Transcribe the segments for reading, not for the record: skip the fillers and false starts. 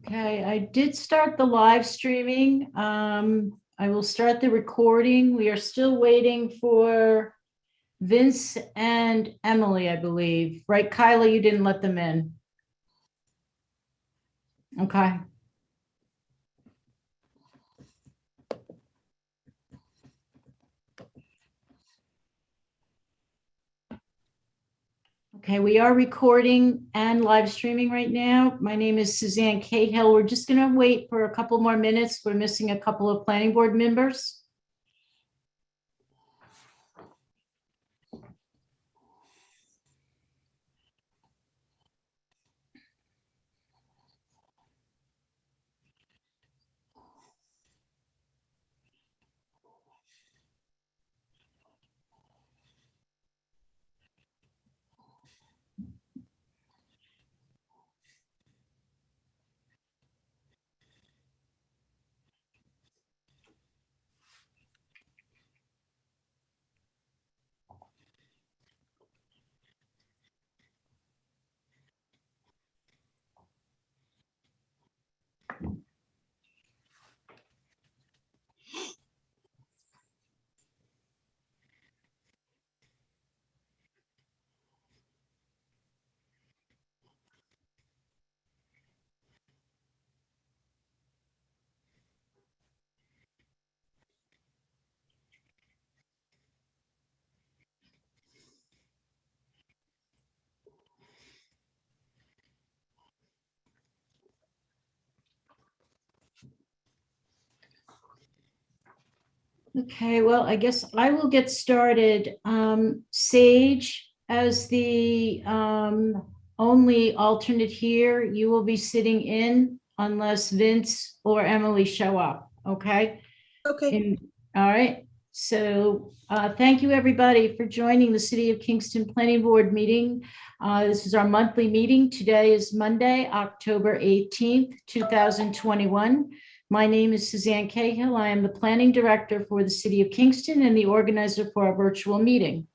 Okay, I did start the live streaming. I will start the recording. We are still waiting for Vince and Emily, I believe. Right, Kyla, you didn't let them in. Okay. Okay, we are recording and live streaming right now. My name is Suzanne Cahill. We're just going to wait for a couple more minutes. We're missing a couple of planning board members. Okay, well, I guess I will get started. Sage, as the only alternate here, you will be sitting in unless Vince or Emily show up, okay? Okay. All right, so thank you, everybody, for joining the City of Kingston Planning Board meeting. This is our monthly meeting. Today is Monday, October 18th, 2021. My name is Suzanne Cahill. I am the Planning Director for the City of Kingston and the organizer for our virtual meeting.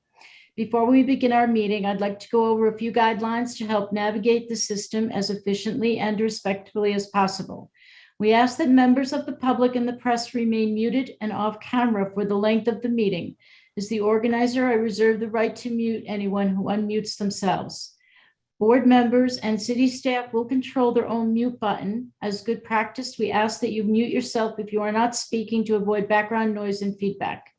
Before we begin our meeting, I'd like to go over a few guidelines to help navigate the system as efficiently and respectfully as possible. We ask that members of the public and the press remain muted and off camera for the length of the meeting. As the organizer, I reserve the right to mute anyone who unmutes themselves. Board members and city staff will control their own mute button. As good practice, we ask that you mute yourself if you are not speaking to avoid background noise and feedback.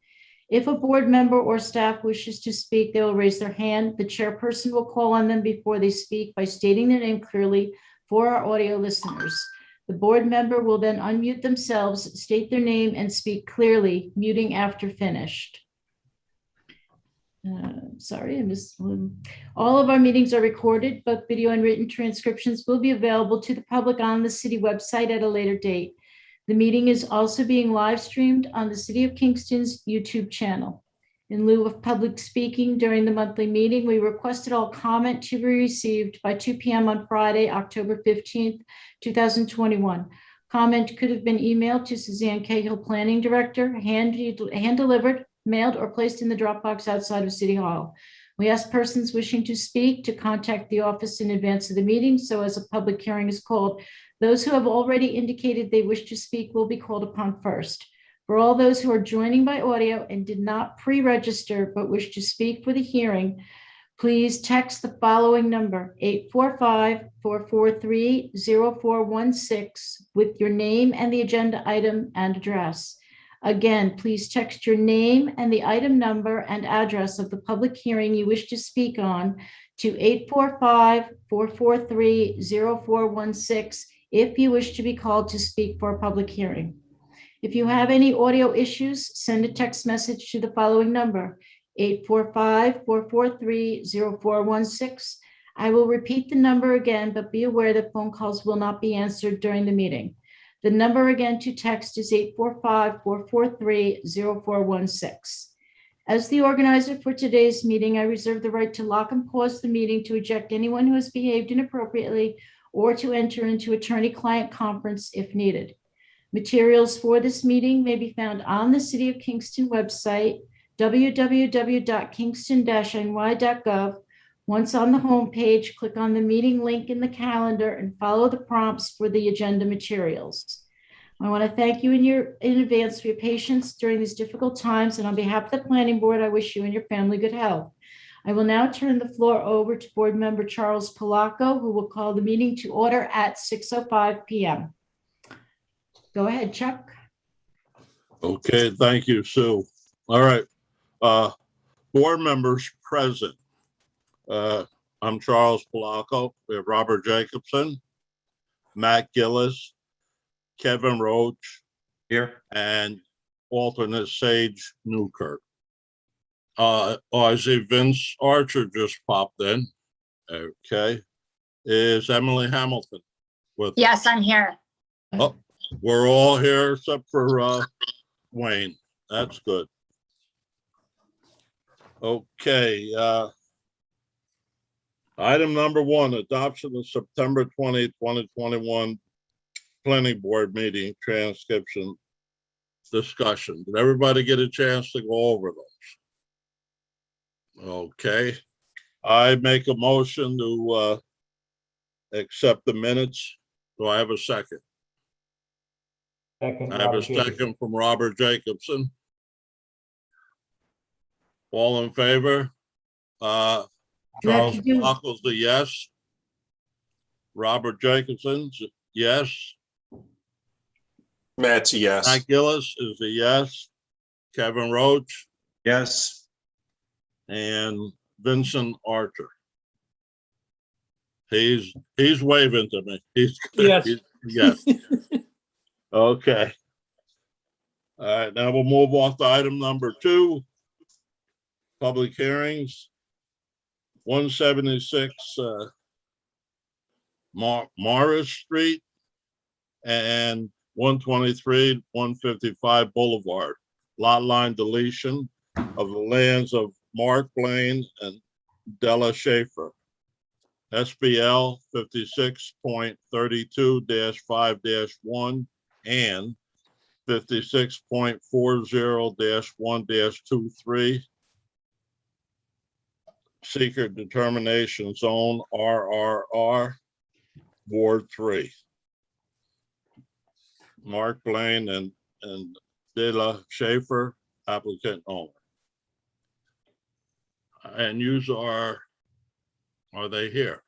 If a board member or staff wishes to speak, they will raise their hand. The chairperson will call on them before they speak by stating their name clearly for our audio listeners. The board member will then unmute themselves, state their name, and speak clearly, muting after finished. Sorry, I missed one. All of our meetings are recorded, but video and written transcriptions will be available to the public on the city website at a later date. The meeting is also being live streamed on the City of Kingston's YouTube channel. In lieu of public speaking during the monthly meeting, we requested all comment to be received by 2 p.m. on Friday, October 15th, 2021. Comment could have been emailed to Suzanne Cahill, Planning Director, hand-delivered, mailed, or placed in the drop box outside of City Hall. We ask persons wishing to speak to contact the office in advance of the meeting, so as a public hearing is called. Those who have already indicated they wish to speak will be called upon first. For all those who are joining by audio and did not pre-register but wish to speak for the hearing, please text the following number, 845-443-0416, with your name and the agenda item and address. Again, please text your name and the item number and address of the public hearing you wish to speak on to 845-443-0416 if you wish to be called to speak for a public hearing. If you have any audio issues, send a text message to the following number, 845-443-0416. I will repeat the number again, but be aware that phone calls will not be answered during the meeting. The number again to text is 845-443-0416. As the organizer for today's meeting, I reserve the right to lock and pause the meeting to eject anyone who has behaved inappropriately or to enter into attorney-client conference if needed. Materials for this meeting may be found on the City of Kingston website, www.kingston-ny.gov, Once on the home page, click on the meeting link in the calendar and follow the prompts for the agenda materials. I want to thank you in advance for your patience during these difficult times, and on behalf of the planning board, I wish you and your family good health. I will now turn the floor over to board member Charles Polacco, who will call the meeting to order at 6:05 p.m. Go ahead, Chuck. Okay, thank you, Sue. All right, board members present. I'm Charles Polacco. We have Robert Jacobson, Matt Gillis, Kevin Roach Here. and alternate Sage Newkirk. I see Vince Archer just popped in. Okay. Is Emily Hamilton with us? Yes, I'm here. Oh, we're all here except for Wayne. That's good. Okay. Item number 1, adoption of September 20, 2021 planning board meeting transcription discussion. Did everybody get a chance to go over those? Okay. I make a motion to accept the minutes. Do I have a second? Second. I have a second from Robert Jacobson. All in favor? Charles Polacco's a yes. Robert Jacobson's yes. Matt's a yes. Matt Gillis is a yes. Kevin Roach Yes. and Vincent Archer. He's waving to me. Yes. Yes. Okay. All right, now we'll move on to item number 2. Public hearings. 176 Morris Street and 123, 155 Boulevard. Lot line deletion of the lands of Mark Blaine and Della Schaefer. SBL 56.32-5-1 and 56.40-1-23. Secret determination zone RRR Ward 3. Mark Blaine and Della Schaefer, applicant owner. And yous are they here?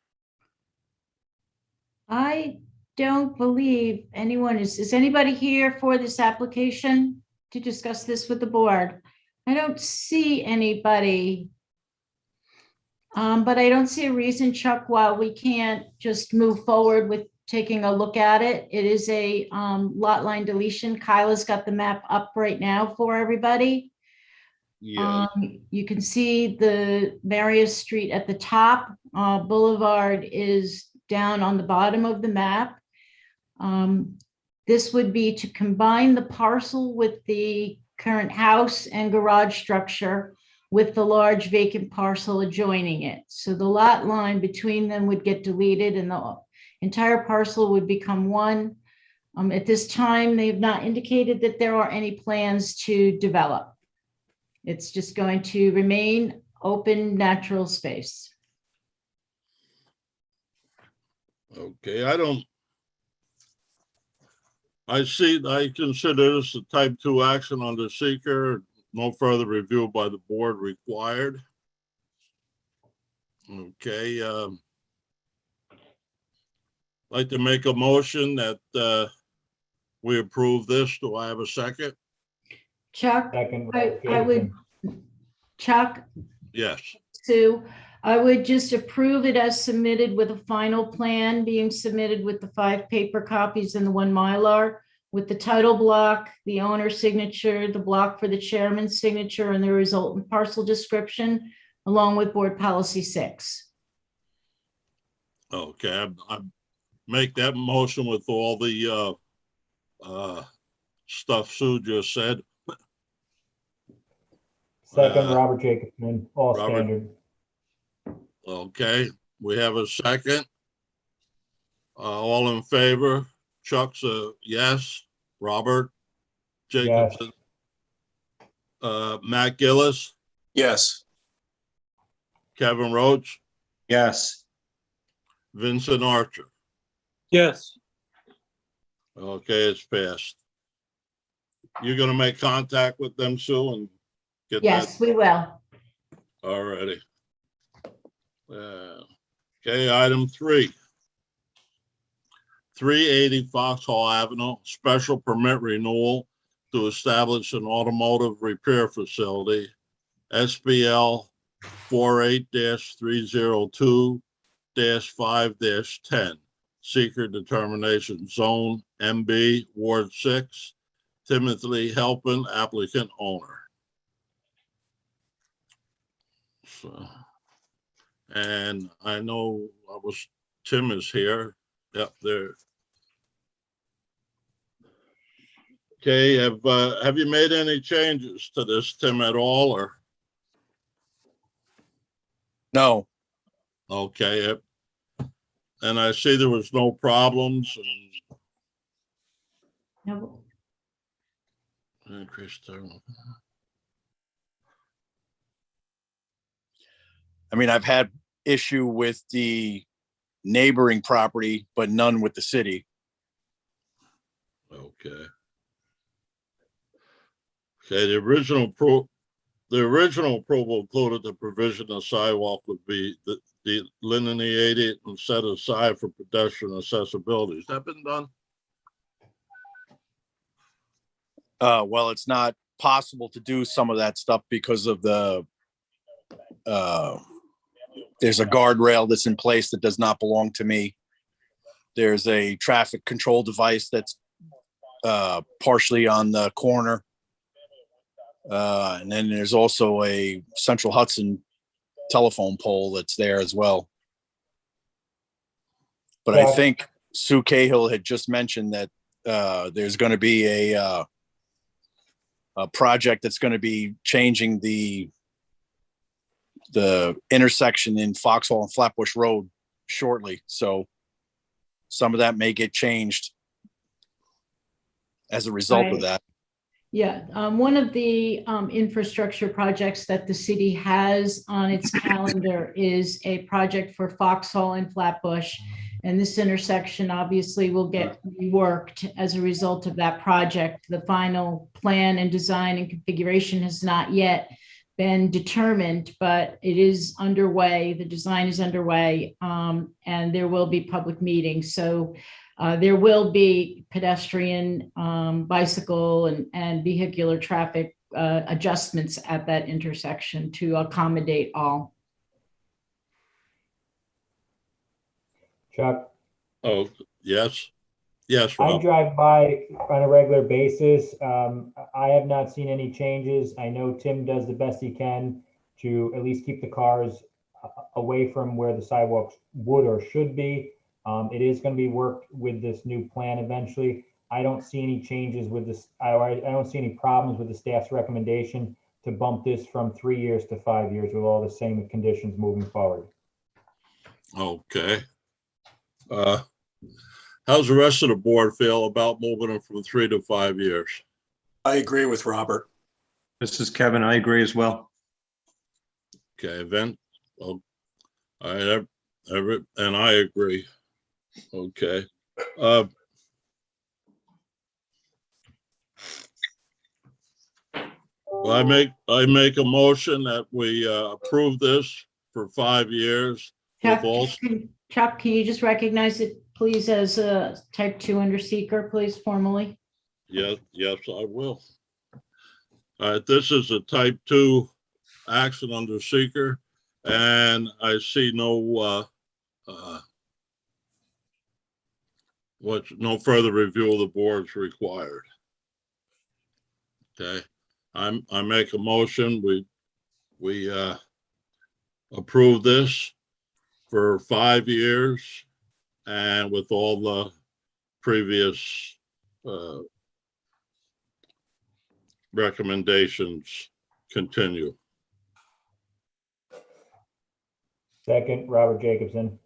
I don't believe anyone is anybody here for this application to discuss this with the board? I don't see anybody. But I don't see a reason, Chuck, why we can't just move forward with taking a look at it. It is a lot line deletion. Kyla's got the map up right now for everybody. Yeah. You can see the Marius Street at the top. Boulevard is down on the bottom of the map. This would be to combine the parcel with the current house and garage structure with the large vacant parcel adjoining it. So the lot line between them would get deleted and the entire parcel would become one. At this time, they have not indicated that there are any plans to develop. It's just going to remain open natural space. Okay, I consider this a type 2 action under seeker. No further review by the board required. Okay. I'd like to make a motion that we approve this. Do I have a second? Chuck, I would, Chuck, Yes. Sue, I would just approve it as submitted with a final plan being submitted with the 5 paper copies and the 1 Mylar, with the title block, the owner's signature, the block for the chairman's signature, and the resultant parcel description, along with board policy 6. Okay, I make that motion with all the stuff Sue just said. Second, Robert Jacobson, all Robert. standard. Okay, we have a second. All in favor? Chuck's a yes. Robert Jacobson. Matt Gillis, Yes. Kevin Roach, Yes. Vincent Archer. Yes. Okay, it's passed. You're gonna make contact with them, Sue, and get that? Yes, we will. Alrighty. Okay, item 3. 380 Foxhall Avenue, special permit renewal to establish an automotive repair facility, SBL 48-302-5-10, seeker determination zone, MB, Ward 6, Timothy Halpin, applicant owner. So, and I know Tim is here. Yep, there. Okay, have you made any changes to this, Tim, at all, or? No, Okay, yep. And I see there was no problems No, and I mean, I've had issue with the neighboring property, but none with the city. okay. Okay, the original approval included the provision of sidewalk would be delineated and set aside for pedestrian accessibility. Has that been done? Well, it's not possible to do some of that stuff because of there's a guardrail that's in place that does not belong to me. There's a traffic control device that's partially on the corner. And then there's also a Central Hudson telephone pole that's there as well. But I Yeah. think Sue Cahill had just mentioned that there's going to be a project that's going to be changing the intersection in Foxhall and Flatbush Road shortly. So some of that may get changed as a result of Right. that. yeah, one of the infrastructure projects that the city has on its calendar is a project for Foxhall and Flatbush. And this intersection obviously will get reworked as a result of that project. The final plan and design and configuration has not yet been determined, but it is underway. The design is underway, and there will be public meetings. So there will be pedestrian, bicycle, and vehicular traffic adjustments at that intersection to accommodate all. Chuck, Oh, yes. Yes, I Rob. drive by on a regular basis. I have not seen any changes. I know Tim does the best he can to at least keep the cars away from where the sidewalks would or should be. It is going to be worked with this new plan eventually. I don't see any changes with this. I don't see any problems with the staff's recommendation to bump this from 3 years to 5 years with all the same conditions moving forward. Okay. How's the rest of the board feel about moving them from 3 to 5 years? I agree with Robert. This is Kevin. I agree as well. Okay, then, well, and I agree. Okay. I make a motion that we approve this for 5 years. Chuck, With all, Chuck, can you just recognize it, please, as a type 2 under seeker, please, formally? yes, I will. All right, this is a type 2 action under seeker, and I see no no further review of the board's required. Okay, I make a motion, we approve this for 5 years and with all the previous recommendations continue. Second, Robert Jacobson.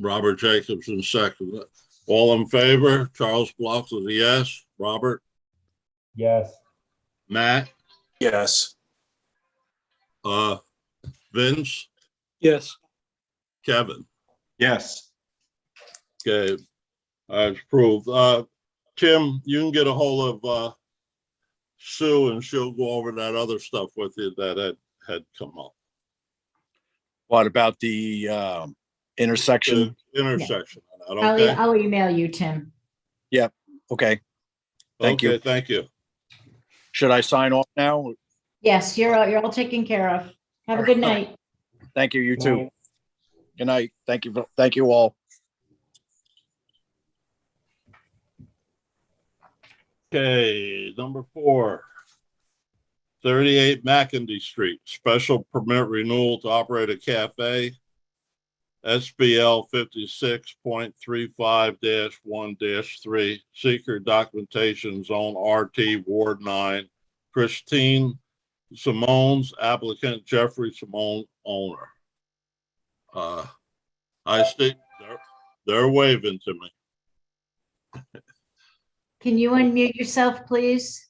Robert Jacobson, second. All in favor? Charles Bluff is a yes. Robert? Yes. Matt? Yes. Vince? Yes. Kevin. Yes. Okay, it's approved. Tim, you can get a hold of Sue and she'll go over that other stuff with you that had come up. What about the intersection? The intersection. I'll, Okay. I'll email you, Tim. Okay. Thank you. Okay, thank you. Should I sign off now? Yes, you're all taken care of. Have a good night. Thank you. You too. Night. Good night. Thank you. Thank you all. Okay, number 4. 38 Mackenzie Street, special permit renewal to operate a cafe. SBL 56.35-1-3, seeker documentation zone RT Ward 9. Christine Simone's applicant, Jeffrey Simone owner. I see they're waving to me. Can you unmute yourself, please?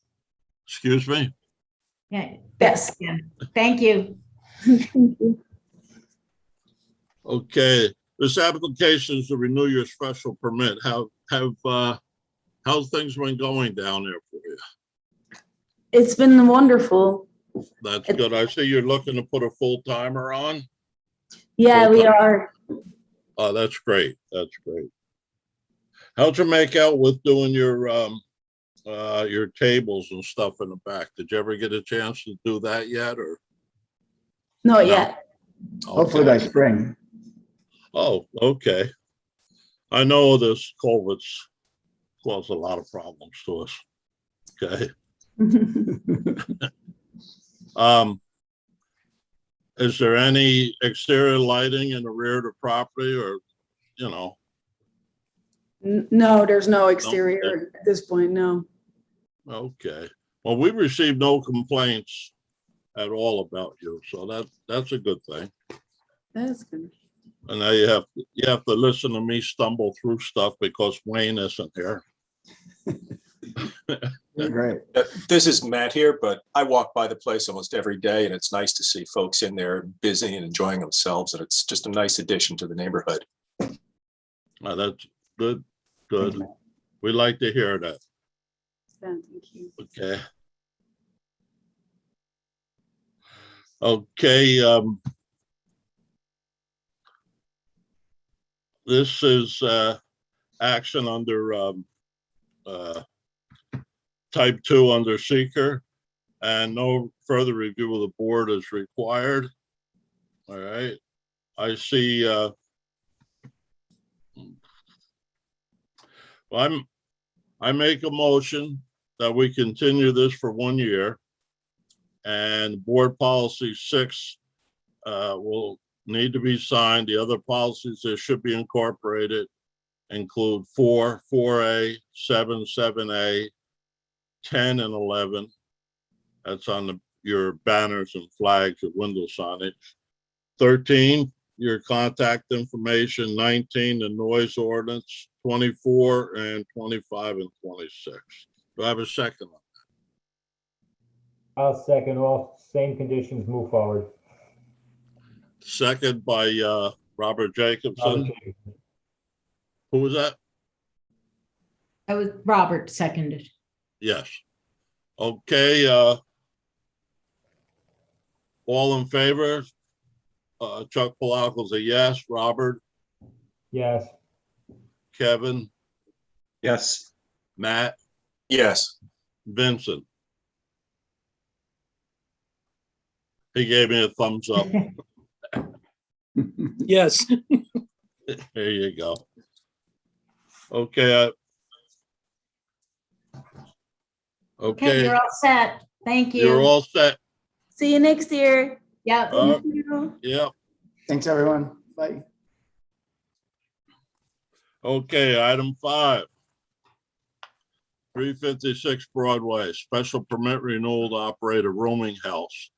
Excuse me? Yeah. Yes. Yeah. Thank you. Okay, this application is to renew your special permit. How's things been going down there for you? It's been wonderful. That's good. I see you're looking to put a full timer on. Yeah, we Full-time. are. Oh, that's great. That's great. How'd you make out with doing your tables and stuff in the back? Did you ever get a chance to do that yet, or? Not No. yet. Hopefully by spring. Oh, okay. I know this COVID's caused a lot of problems to us. Okay. Is there any exterior lighting in the rear of the property, or, you know? No, there's no exterior at this point, no. Okay. Well, we received no complaints at all about you, so that's a good thing. That's good. And now you have to listen to me stumble through stuff because Wayne isn't here. Great. This is Matt here, but I walk by the place almost every day, and it's nice to see folks in there busy and enjoying themselves, and it's just a nice addition to the neighborhood. That's good. Good. Thanks, Matt. We like to hear that. Thank you. Okay. Okay. This is action under type 2 under seeker, and no further review of the board is required. All right. I see. I make a motion that we continue this for 1 year, and board policy 6 will need to be signed. The other policies that should be incorporated include 4, 4A, 7, 7A, 10, and 11. That's on your banners and flags and window signage. 13, your contact information. 19, the noise ordinance. 24 and 25 and 26. Do I have a second? I'll second all, same conditions, move forward. Second by Robert Jacobson. Who was that? That was Robert seconded. Yes. Okay. All in favor? Chuck Palacco's a yes. Robert, Yes. Kevin, Yes. Matt, Yes. Vincent. He gave me a thumbs up. Yes. There you go. Okay. Okay, you're Okay, all set. Thank you. you're all set. See you next year. Yep. Uh, Thank you. Yep. Thanks, everyone. Bye. Okay, item 5. 356 Broadway, special permit renewal to operate a rooming house.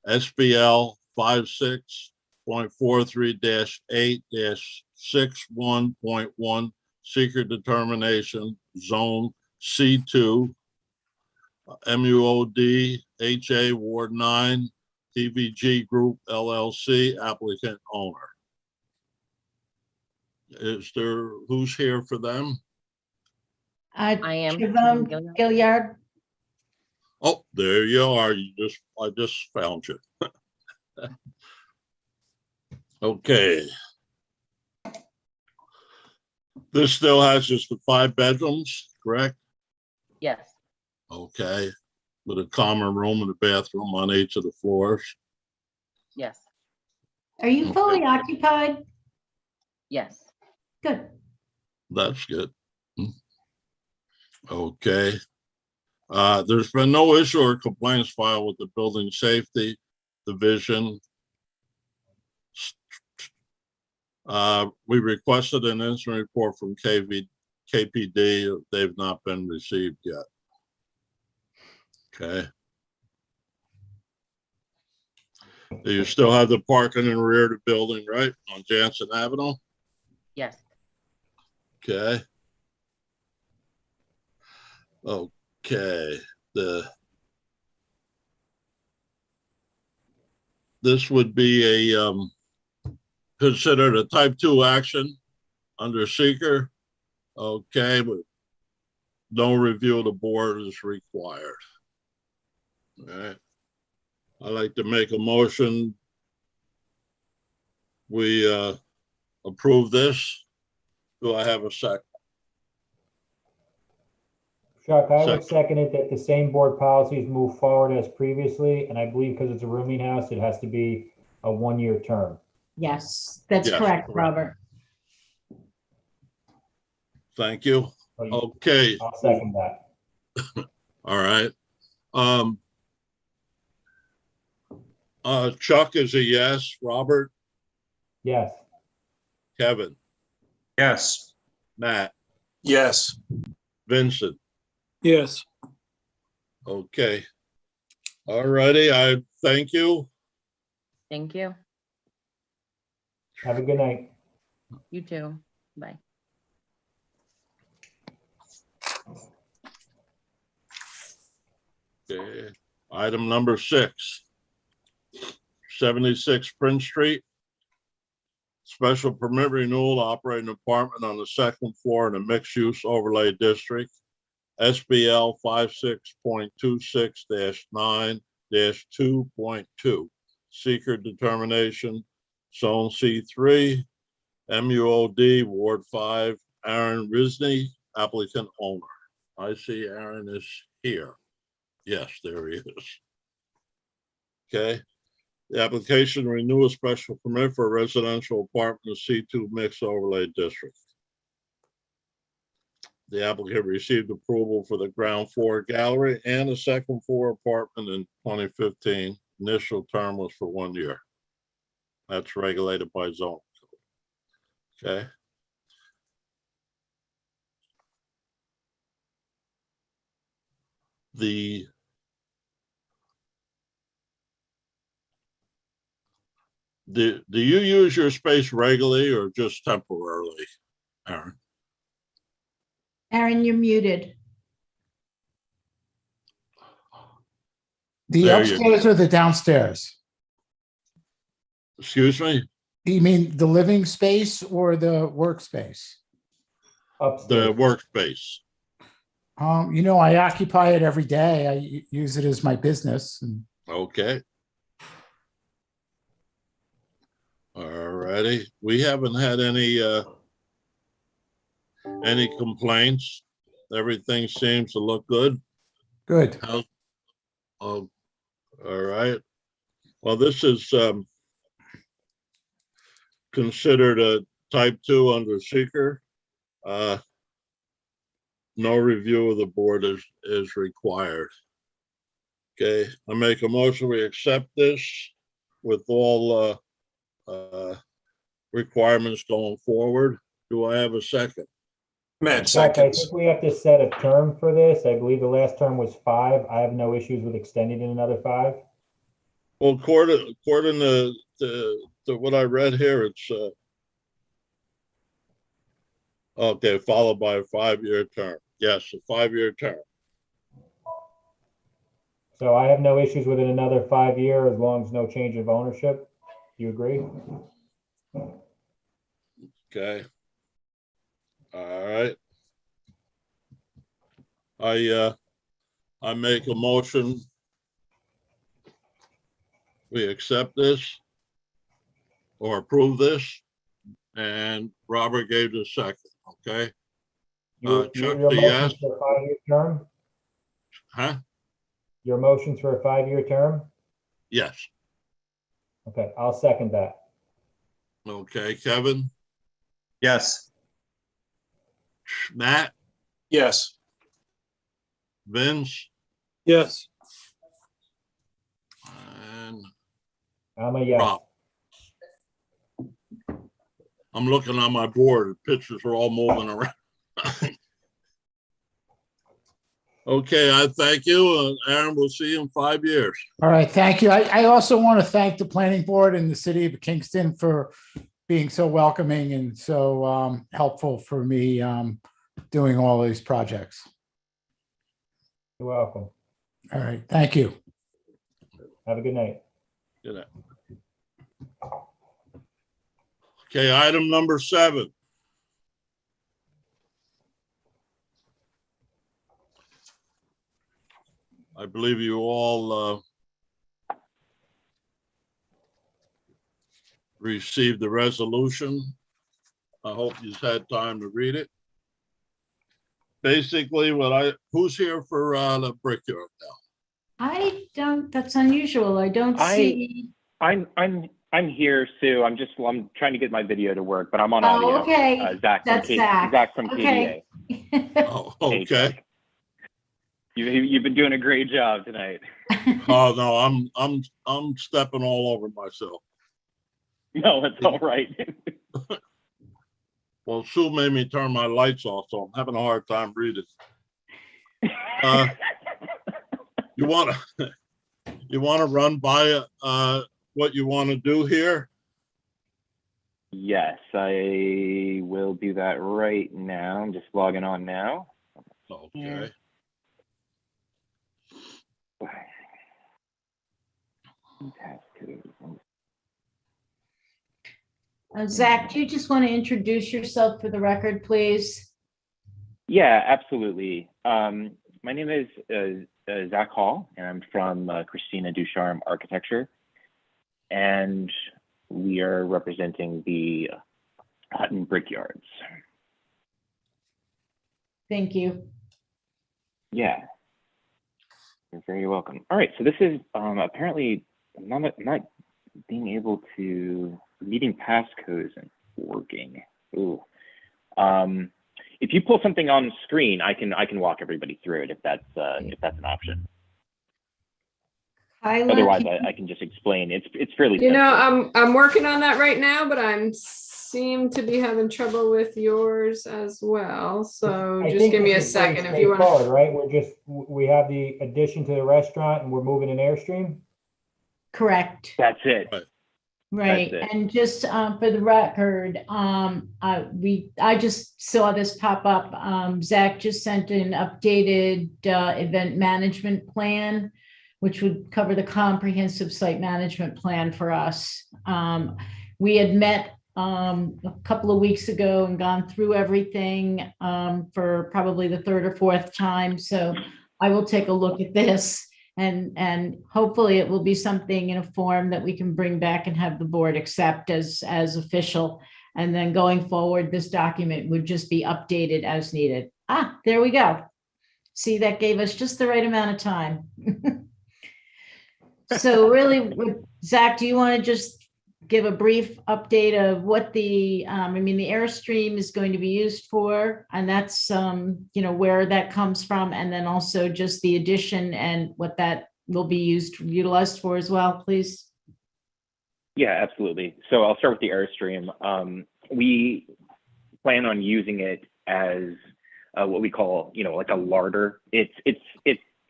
SBL 56.43-8-61.1, secret determination, zone C2, MUOD, HA Ward 9, TVG Group LLC, applicant owner. Is there, who's here for them? I am. Siobhan Gilliard. Gilliard. Oh, there you are. I just found you. Okay. This still has just the 5 bedrooms, correct? Yes, Okay, with a common room and a bathroom on each of the floors. yes, Are you Okay. fully occupied? yes. Good. That's good. Okay. There's been no issue or complaints filed with the Building Safety Division. We requested an incident report from KPD. They've not been received yet. Okay. You still have the parking in the rear of the building, right, on Jansen Avenue? Yes, Okay. Okay, this would be a, considered a type 2 action under seeker. Okay, but no review of the board is required. All right. I'd like to make a motion. We approve this. Do I have a second? Chuck, I would Second. second it that the same board policies move forward as previously, and I believe because it's a rooming house, it has to be a 1-year term. Yes, that's Yes, correct, correct. Robert. Thank you. So Okay, I'll second that. all right. Chuck is a yes. Robert, Yes. Kevin, Yes. Matt, Yes, Vincent. Yes. Okay. All righty, I thank you. thank you. Have a good night. You too. Bye. Okay. Item number 6, 76 Prince Street. Special permit renewal to operate an apartment on the 2nd floor in a mixed-use overlay district. SBL 56.26-9-2.2. Seeker determination, Zone C3, MUOD, Ward 5, Aaron Risney, applicant owner. I see Aaron is here. Yes, there he is. Okay. The application to renew a special permit for a residential apartment in C2 mixed overlay district. The applicant received approval for the ground floor gallery and a 2nd floor apartment in 2015. Initial term was for 1 year. That's regulated by zone. Okay. Do you use your space regularly or just temporarily, Aaron? Aaron, you're muted. The There you upstairs or the downstairs? Excuse me? You mean the living space or the workspace? The Upstairs. workspace. I occupy it every day. I use it as my business. Okay. All righty. We haven't had any complaints. Everything seems to look good. Good. All right. Well, this is considered a type 2 under seeker. No review of the board is required. Okay, I make a motion, we accept this with all requirements going forward. Do I have a second? Matt Chuck, I seconds. think we have to set a term for this. I believe the last term was 5. I have no issues with extending it another 5. Well, according to what I read here, it's okay, followed by a 5-year term. Yes, a 5-year term. So I have no issues with it another 5-year as long as no change of ownership. Do you agree? Okay. All right. I make a motion. We accept this or approve this, and Robert gave the second, okay? Your Chuck, your the motion's yes? for a 5-year term? Huh? Your motion's for a 5-year term? Yes. Okay, I'll second that. Okay, Kevin, Yes. Matt, Yes. Vince, Yes. and I'm a yes. Rob. I'm looking on my board. The pictures are all moving around. Okay, I thank you. Aaron, we'll see you in 5 years. All right, thank you. I also want to thank the planning board and the city of Kingston for being so welcoming and so helpful for me doing all these projects. You're welcome. All right, thank you. Have a good night. Good night. Okay, item number 7. I believe you all received the resolution. I hope you've had time to read it. Basically, who's here for the Brickyard now? I don't, that's unusual. I don't see. I'm here, Sue. I'm trying to get my video to work, but I'm on Oh, audio. okay. Zach That's from Zach. Zach from Okay. KDA. Oh, Hey, okay. Zach. You've been doing a great job tonight. Oh, no, I'm stepping all over myself. No, it's all right. Well, Sue made me turn my lights off, so I'm having a hard time reading. You want to run by what you want to do here? Yes, I will do that right now. I'm just logging on now. Okay. Zach, do you just want to introduce yourself for the record, please? Yeah, absolutely. My name is Zach Hall, and I'm from Christina Ducharme Architecture, and we are representing the Hutton Brickyards. Thank you. Yeah, you're very welcome. All right, so this is apparently not being able to meeting passcodes and working. Ooh. If you pull something on screen, I can walk everybody through it if that's an option. Kyla, Otherwise, I can just explain. It's fairly You know, simple. I'm working on that right now, but I'm seem to be having trouble with yours as well. So I just think give me a this is pretty second if you want to. straightforward, right? We have the addition to the restaurant and we're moving an Airstream. correct. That's it. Right, That's it. and just for the record, I just saw this pop up. Zach just sent an updated event management plan, which would cover the comprehensive site management plan for us. We had met a couple of weeks ago and gone through everything for probably the 3rd or 4th time. So I will take a look at this. And hopefully it will be something in a form that we can bring back and have the board accept as official. And then going forward, this document would just be updated as needed. There we go. See, that gave us just the right amount of time. So really, Zach, do you want to just give a brief update of what the Airstream is going to be used for, and that's where that comes from, and then also just the addition and what that will be utilized for as well, please. Yeah, absolutely. So I'll start with the Airstream. We plan on using it as what we call, like a larder. It's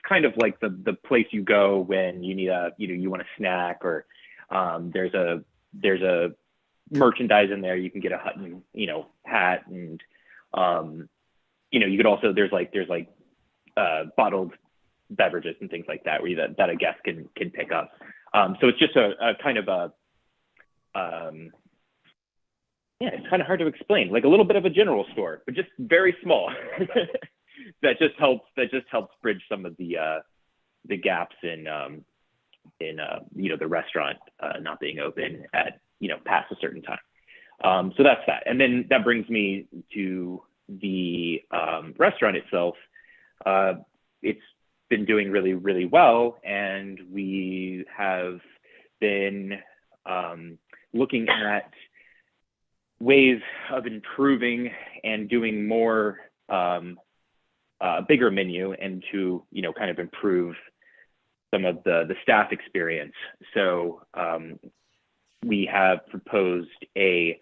kind of like the place you go when you need you want a snack, or there's a merchandise in there. You can get a Hutton, hat, and you could also there's bottled beverages and things like that that a guest can pick up. So it's just a kind of yeah, it's kind of hard to explain, like a little bit of a general store, but just very small. That just helps bridge some of the gaps in you know, the restaurant not being open at, you know, past a certain time. So that's that. And then that brings me to the restaurant itself. It's been doing really, really well, and we have been looking at ways of improving and doing more bigger menu, and to, you know, kind of improve some of the staff experience. So we have proposed a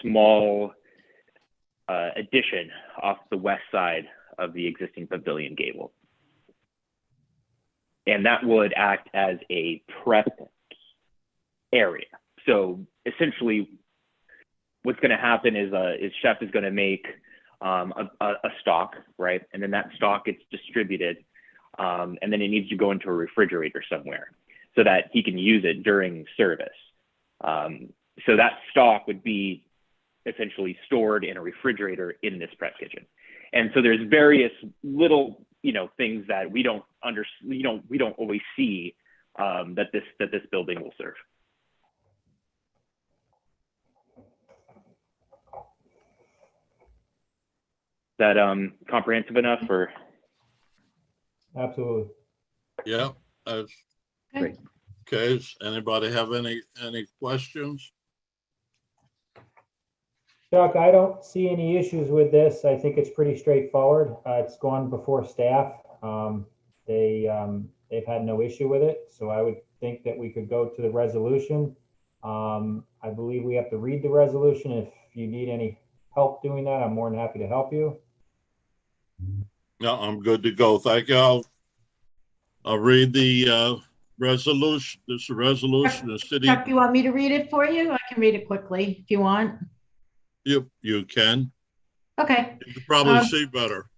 small addition off the west side of the existing pavilion gable. And that would act as a prep area. So essentially what's going to happen is chef is going to make a stock, right? And then that stock gets distributed, and then it needs to go into a refrigerator somewhere so that he can use it during service. So that stock would be essentially stored in a refrigerator in this prep kitchen. And so there's various little, you know, things that we don't always see that this building will serve. Is that comprehensive enough, or? Absolutely. Yeah. Great. Okay, does anybody have any questions? Chuck, I don't see any issues with this. I think it's pretty straightforward. It's gone before staff. They've had no issue with it. So I would think that we could go to the resolution. I believe we have to read the resolution. If you need any help doing that, I'm more than happy to help you. No, I'm good to go. Thank you. I'll read the resolution. This is a resolution of city. Chuck, you want me to read it for you? I can read it quickly if you want. You can. Okay. You can probably see better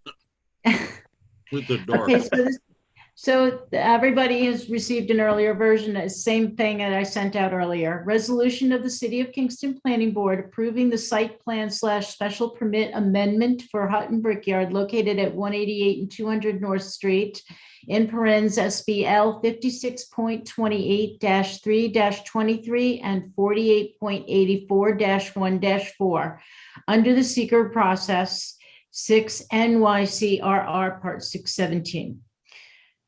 with the dark. Okay, so everybody has received an earlier version, the same thing that I sent out earlier. Resolution of the City of Kingston Planning Board approving the site plan / special permit amendment for Hutton Brickyard located at 188 and 200 North Street, in parens SBL 56.28-3-23 and 48.84-1-4 under the seeker process 6 NYCRR Part 617.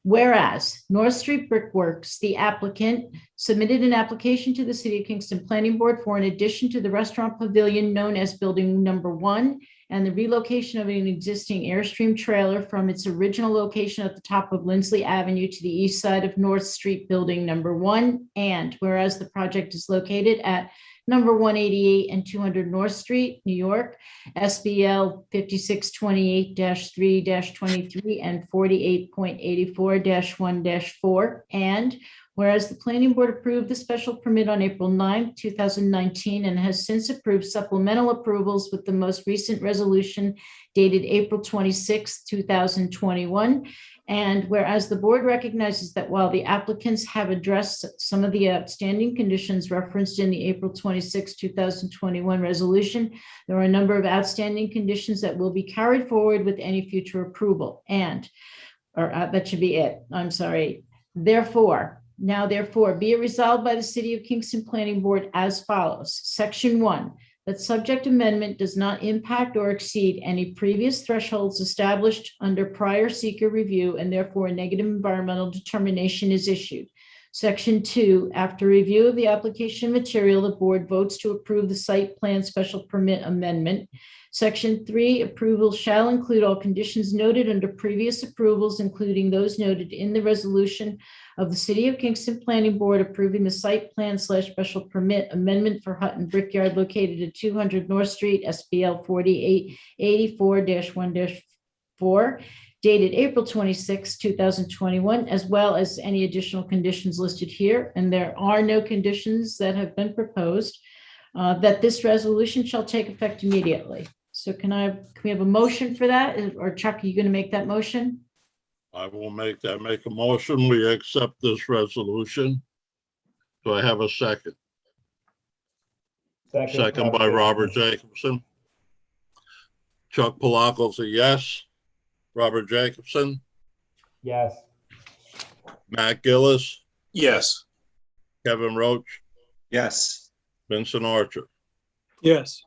Whereas North Street Brickworks, the applicant, submitted an application to the City of Kingston Planning Board for an addition to the restaurant pavilion known as Building Number 1 and the relocation of an existing Airstream trailer from its original location at the top of Lindsley Avenue to the east side of North Street Building Number 1. And whereas the project is located at number 188 and 200 North Street, New York, SBL 5628-3-23 and 48.84-1-4. And whereas the planning board approved the special permit on April 9, 2019, and has since approved supplemental approvals with the most recent resolution dated April 26, 2021. And whereas the board recognizes that while the applicants have addressed some of the outstanding conditions referenced in the April 26, 2021 resolution, there are a number of outstanding conditions that will be carried forward with any future approval. And, that should be it. I'm sorry. Therefore, be it resolved by the City of Kingston Planning Board as follows. Section 1, that subject amendment does not impact or exceed any previous thresholds established under prior seeker review, and therefore a negative environmental determination is issued. Section 2, after review of the application material, the board votes to approve the site plan special permit amendment. Section 3, approval shall include all conditions noted under previous approvals, including those noted in the resolution of the City of Kingston Planning Board approving the site plan / special permit amendment for Hutton Brickyard located at 200 North Street, SBL 4884-1-4, dated April 26, 2021, as well as any additional conditions listed here. And there are no conditions that have been proposed, that this resolution shall take effect immediately. So can we have a motion for that? Or Chuck, are you going to make that motion? I will make a motion. We accept this resolution. Do I have a second? Second by Robert Jacobson. Chuck Palahniuk's a yes. Robert Jacobson, Yes. Matt Gillis, Yes. Kevin Roach, Yes. Vincent Archer. Yes.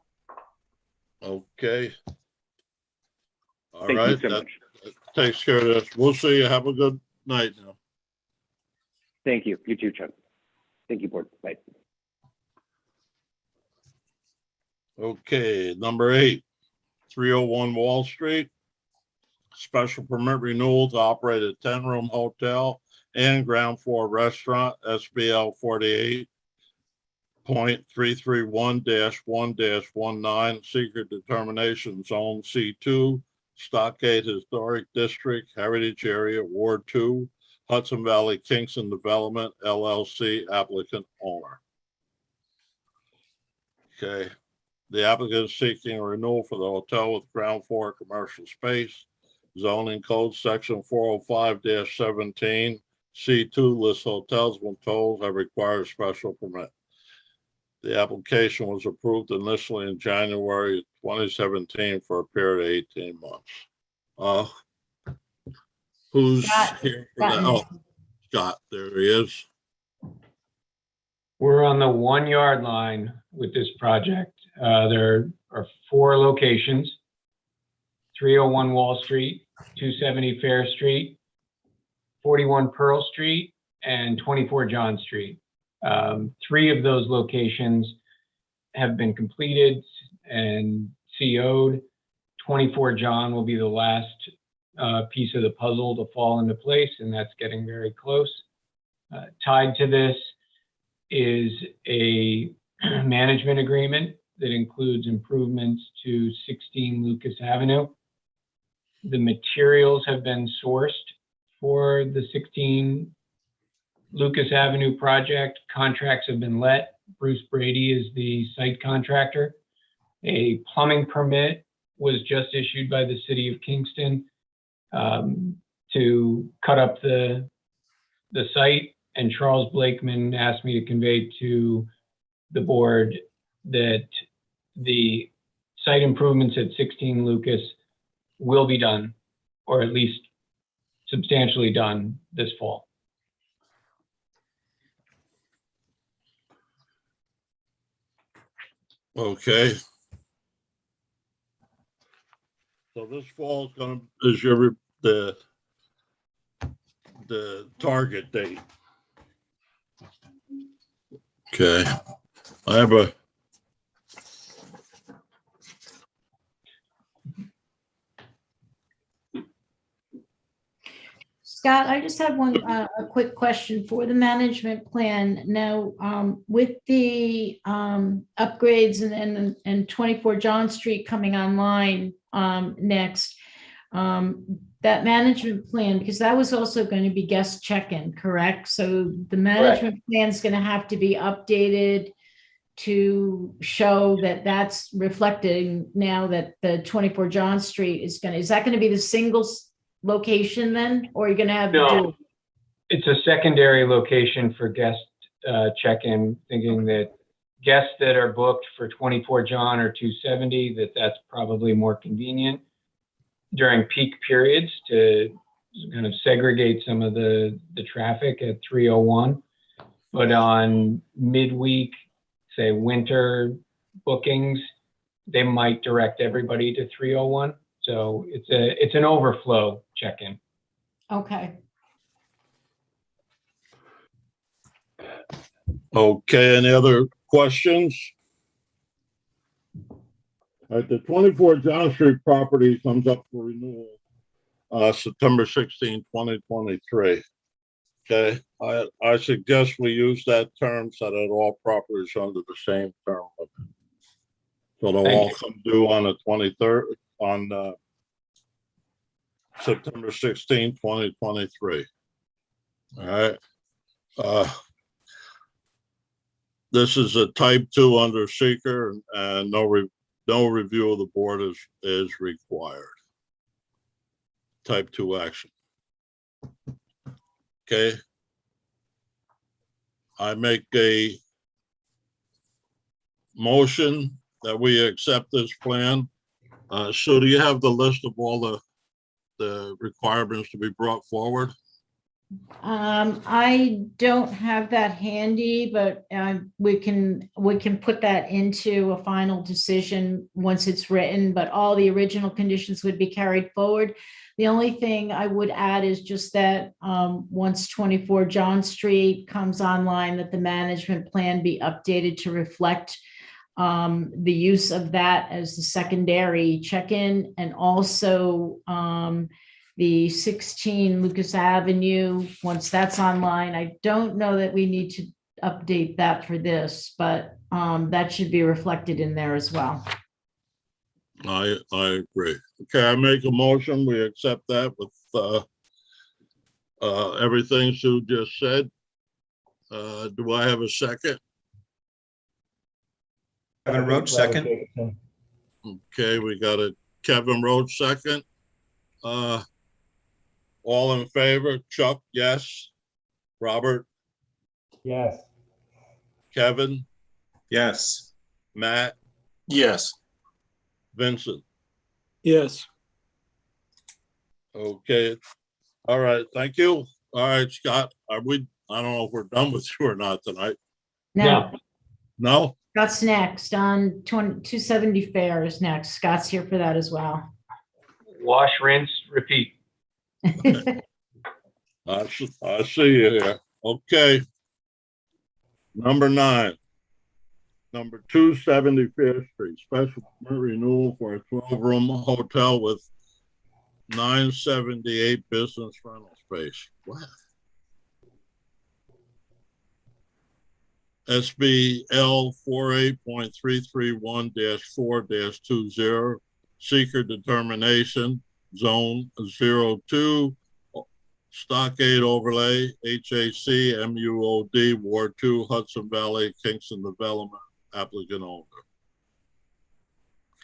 Okay. All Thank right, you so that much. takes care of this. We'll see you. Have a good night now. Thank you. You too, Chuck. Thank you, board. Bye. Okay, number 8, 301 Wall Street. Special permit renewal to operate a 10-room hotel and ground floor restaurant, SBL 48.331-1-19, secret determination zone C2, Stockade Historic District, Heritage Area, Ward 2, Hudson Valley Kingston Development, LLC, applicant owner. Okay, the applicant is seeking a renewal for the hotel with ground floor commercial space. Zoning code section 405-17, C2 lists hotels when tolls have required a special permit. The application was approved initially in January 2017 for a period of 18 months. Who's Scott. here for that? Oh, Scott, there he is. We're on the 1 yard line with this project. There are 4 locations: 301 Wall Street, 270 Fair Street, 41 Pearl Street, and 24 John Street. 3 of those locations have been completed and CO'd. 24 John will be the last piece of the puzzle to fall into place, and that's getting very close. Tied to this is a management agreement that includes improvements to 16 Lucas Avenue. The materials have been sourced for the 16 Lucas Avenue project. Contracts have been let. Bruce Brady is the site contractor. A plumbing permit was just issued by the city of Kingston to cut up the site, and Charles Blakeman asked me to convey to the board that the site improvements at 16 Lucas will be done, or at least substantially done, this fall. Okay. So this fall is the target date. Okay. I have a Scott, I just have a quick question for the management plan. Now, with the upgrades and 24 John Street coming online next, that management plan, because that was also going to be guest check-in, correct? So the management plan is going to have to be updated to show that that's reflecting now that the 24 John Street is that going to be the single location then, or are you going to have no, it's a secondary location for guest check-in, thinking that guests that are booked for 24 John or 270, that's probably more convenient during peak periods to kind of segregate some of the traffic at 301. But on midweek, say winter bookings, they might direct everybody to 301. So it's an overflow check-in. Okay. Okay, any other questions? All right, the 24 John Street property comes up for renewal September 16, 2023. Okay, I suggest we use that term so that all properties are under the same term limit. So they'll all come due on the 23rd, on September 16, 2023. All right. This is a type 2 under seeker, and no review of the board is required. Type 2 action. Okay. I make a motion that we accept this plan. Sue, do you have the list of all the requirements to be brought forward? I don't have that handy, but we can put that into a final decision once it's written, but all the original conditions would be carried forward. The only thing I would add is just that once 24 John Street comes online, that the management plan be updated to reflect the use of that as the secondary check-in, and also the 16 Lucas Avenue, once that's online. I don't know that we need to update that for this, but that should be reflected in there as well. I agree. Okay, I make a motion, we accept that with everything Sue just said. Do I have a second? Kevin Roach, second. Jacobson. Okay, we got a Kevin Roach second. All in favor? Chuck, yes. Robert, Yes. Kevin, Yes. Matt, Yes. Vincent. Yes. Okay. All right, thank you. All right, Scott, I don't know if we're done with you or not tonight. Now, No? Scott's next on 270 Fair is next. Scott's here for that as well. Wash, rinse, repeat. I see you here. Okay. Number 9. Number 270 Fair Street, special permit renewal for a 12-room hotel with 978 business rental space. What? SBL 48.331-4-20, seeker determination, zone 02, Stockade overlay, HAC, MUOD, Ward 2, Hudson Valley, Kingston Development, applicant owner.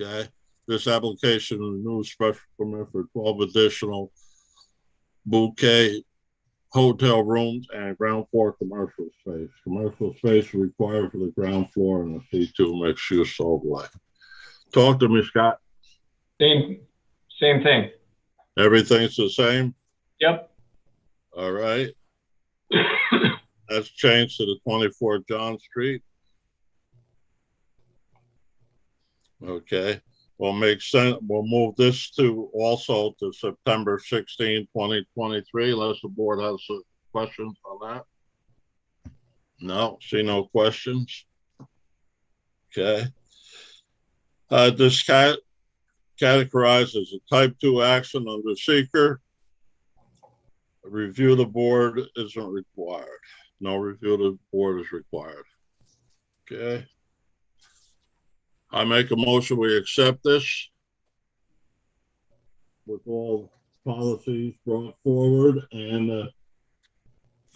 Okay, this application renews special permit for 12 additional bouquet hotel rooms and ground floor commercial space. Commercial space required for the ground floor and the C2 mixed use overlay. Talk to me, Scott. Same thing. Everything's the same? Yep. All right. That's changed to the 24 John Street. Okay. We'll make sense. We'll move this to also to September 16, 2023, unless the board has some questions on that. No, see no questions. Okay. This categorized as a type 2 action under seeker. A review of the board isn't required. No review of the board is required. Okay. I make a motion, we accept this with all policies brought forward and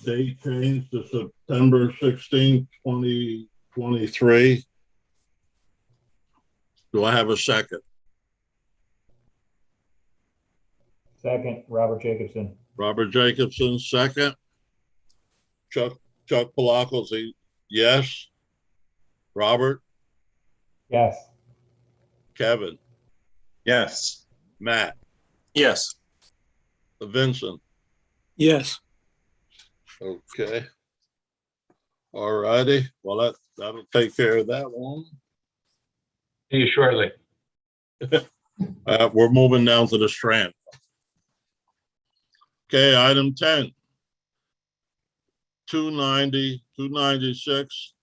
date change to September 16, 2023. Do I have a second? Second, Robert Jacobson. Robert Jacobson, second. Chuck Palakos, yes. Robert? Yes. Kevin? Yes. Matt? Yes. Vincent? Yes. Okay. All righty. Well, that'll take care of that one. See you shortly. We're moving down to the Strand. Okay, item 10. 290, 296,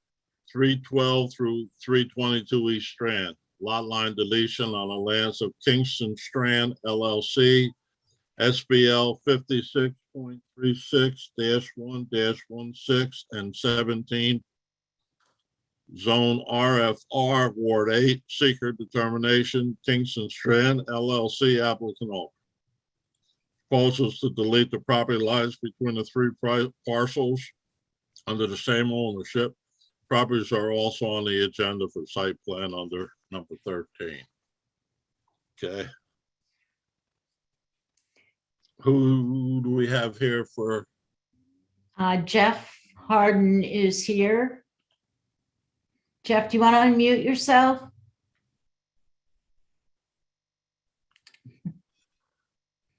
312 through 322 East Strand. Lot line deletion on the lands of Kingston Strand LLC, SBL 56.36-1-16 and 17. Zone RFR, Ward 8, seeker determination, Kingston Strand LLC, applicant owner. Proposals to delete the property lines between the 3 parcels under the same ownership. Properties are also on the agenda for site plan under number 13. Okay. Who do we have here for? Jeff Harden is here. Jeff, do you want to unmute yourself?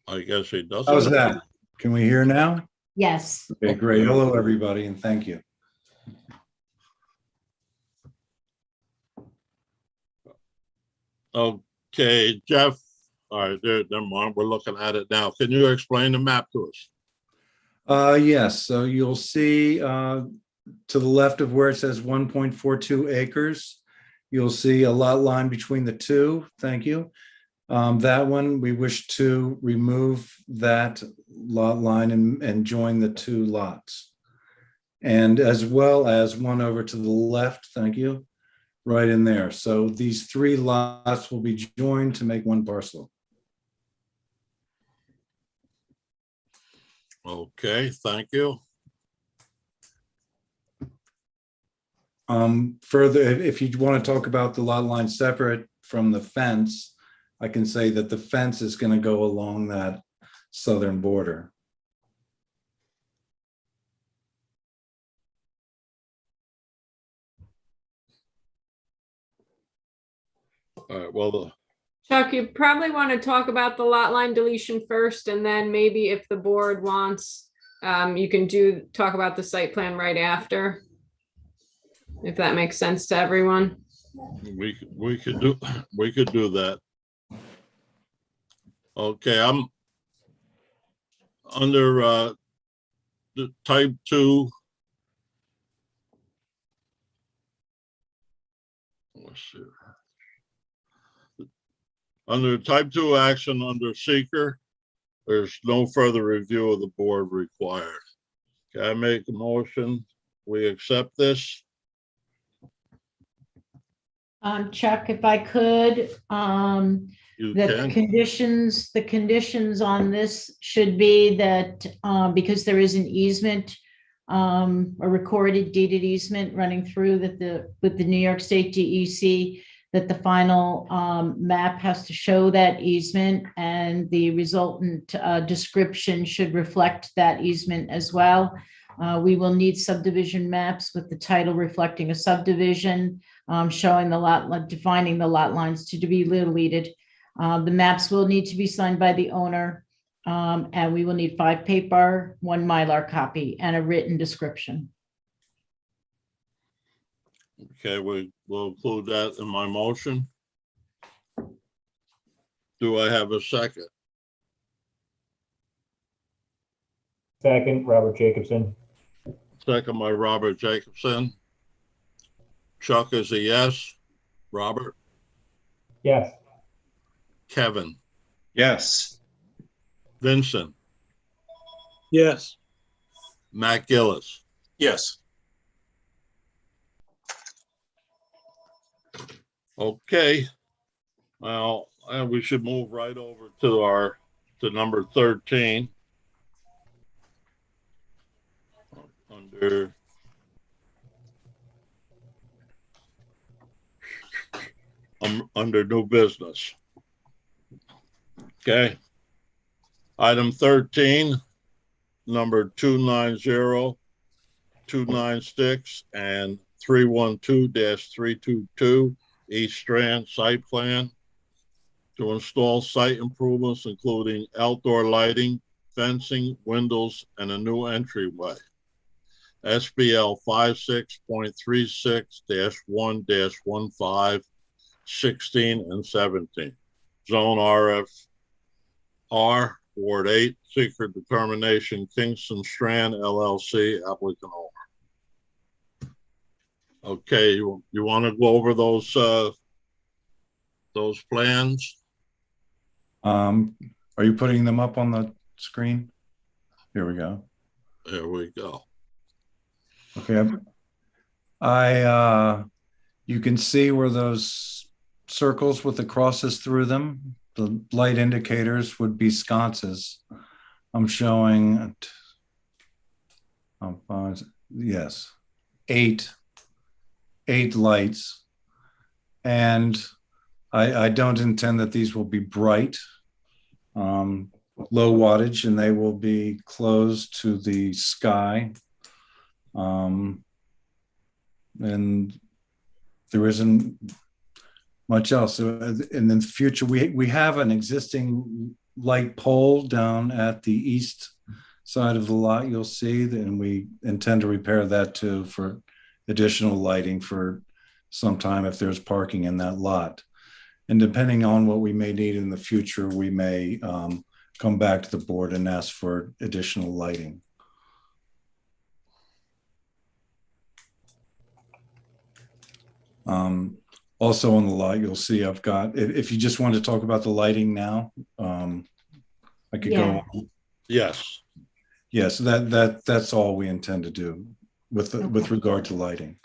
I guess he doesn't. How's that? Can we hear now? Yes. Okay, great. Hello, everybody, and thank you. Okay, Jeff. All right, never mind. We're looking at it now. Can you explain the map to us? Yes, so you'll see to the left of where it says 1.42 acres, you'll see a lot line between the two. Thank you. That one, we wish to remove that lot line and join the two lots. And as well as one over to the left, thank you, right in there. So these three lots will be joined to make one parcel. Okay, thank you. Further, if you want to talk about the lot line separate from the fence, I can say that the fence is going to go along that southern border. All right, well, Chuck, you probably want to talk about the lot line deletion first, and then maybe if the board wants, you can talk about the site plan right after, if that makes sense to everyone. we could do that. Okay, I'm under the type 2. Let's see. Under type 2 action under seeker, there's no further review of the board required. Can I make a motion? We accept this? Chuck, if I could, You the can. conditions on this should be that, because there is an easement, a recorded deeded easement running through with the New York State DEC, that the final map has to show that easement, and the resultant description should reflect that easement as well. We will need subdivision maps with the title reflecting a subdivision, showing the lot, defining the lot lines to be deleted. The maps will need to be signed by the owner, and we will need 5 paper, 1 Mylar copy, and a written description. Okay, we'll include that in my motion. Do I have a second? Second, Robert Jacobson. Second by Robert Jacobson. Chuck is a yes. Robert? Yes. Kevin? Yes. Vincent? Yes. Matt Gillis? Yes. Okay. Well, we should move right over to number 13. Under new business. Okay. Item 13, number 290-296 and 312-322 East Strand site plan to install site improvements, including outdoor lighting, fencing, windows, and a new entryway. SBL 56.36-1-15, 16 and 17. Zone RFR, Ward 8, secret determination, Kingston Strand LLC, applicant owner. Okay, you want to go over those plans? Are you putting them up on the screen? Here we go. There we go. Okay. You can see where those circles with the crosses through them, the light indicators would be sconces. I'm showing, yes, eight lights. And I don't intend that these will be bright, low wattage, and they will be closed to the sky. And there isn't much else. And in the future, we have an existing light pole down at the east side of the lot, you'll see, and we intend to repair that too for additional lighting for some time if there's parking in that lot. And depending on what we may need in the future, we may come back to the board and ask for additional lighting. Also on the lot, you'll see I've got, if you just want to talk about the lighting now, I could go on. Yes. Yes, that's all we intend to do with regard to lighting.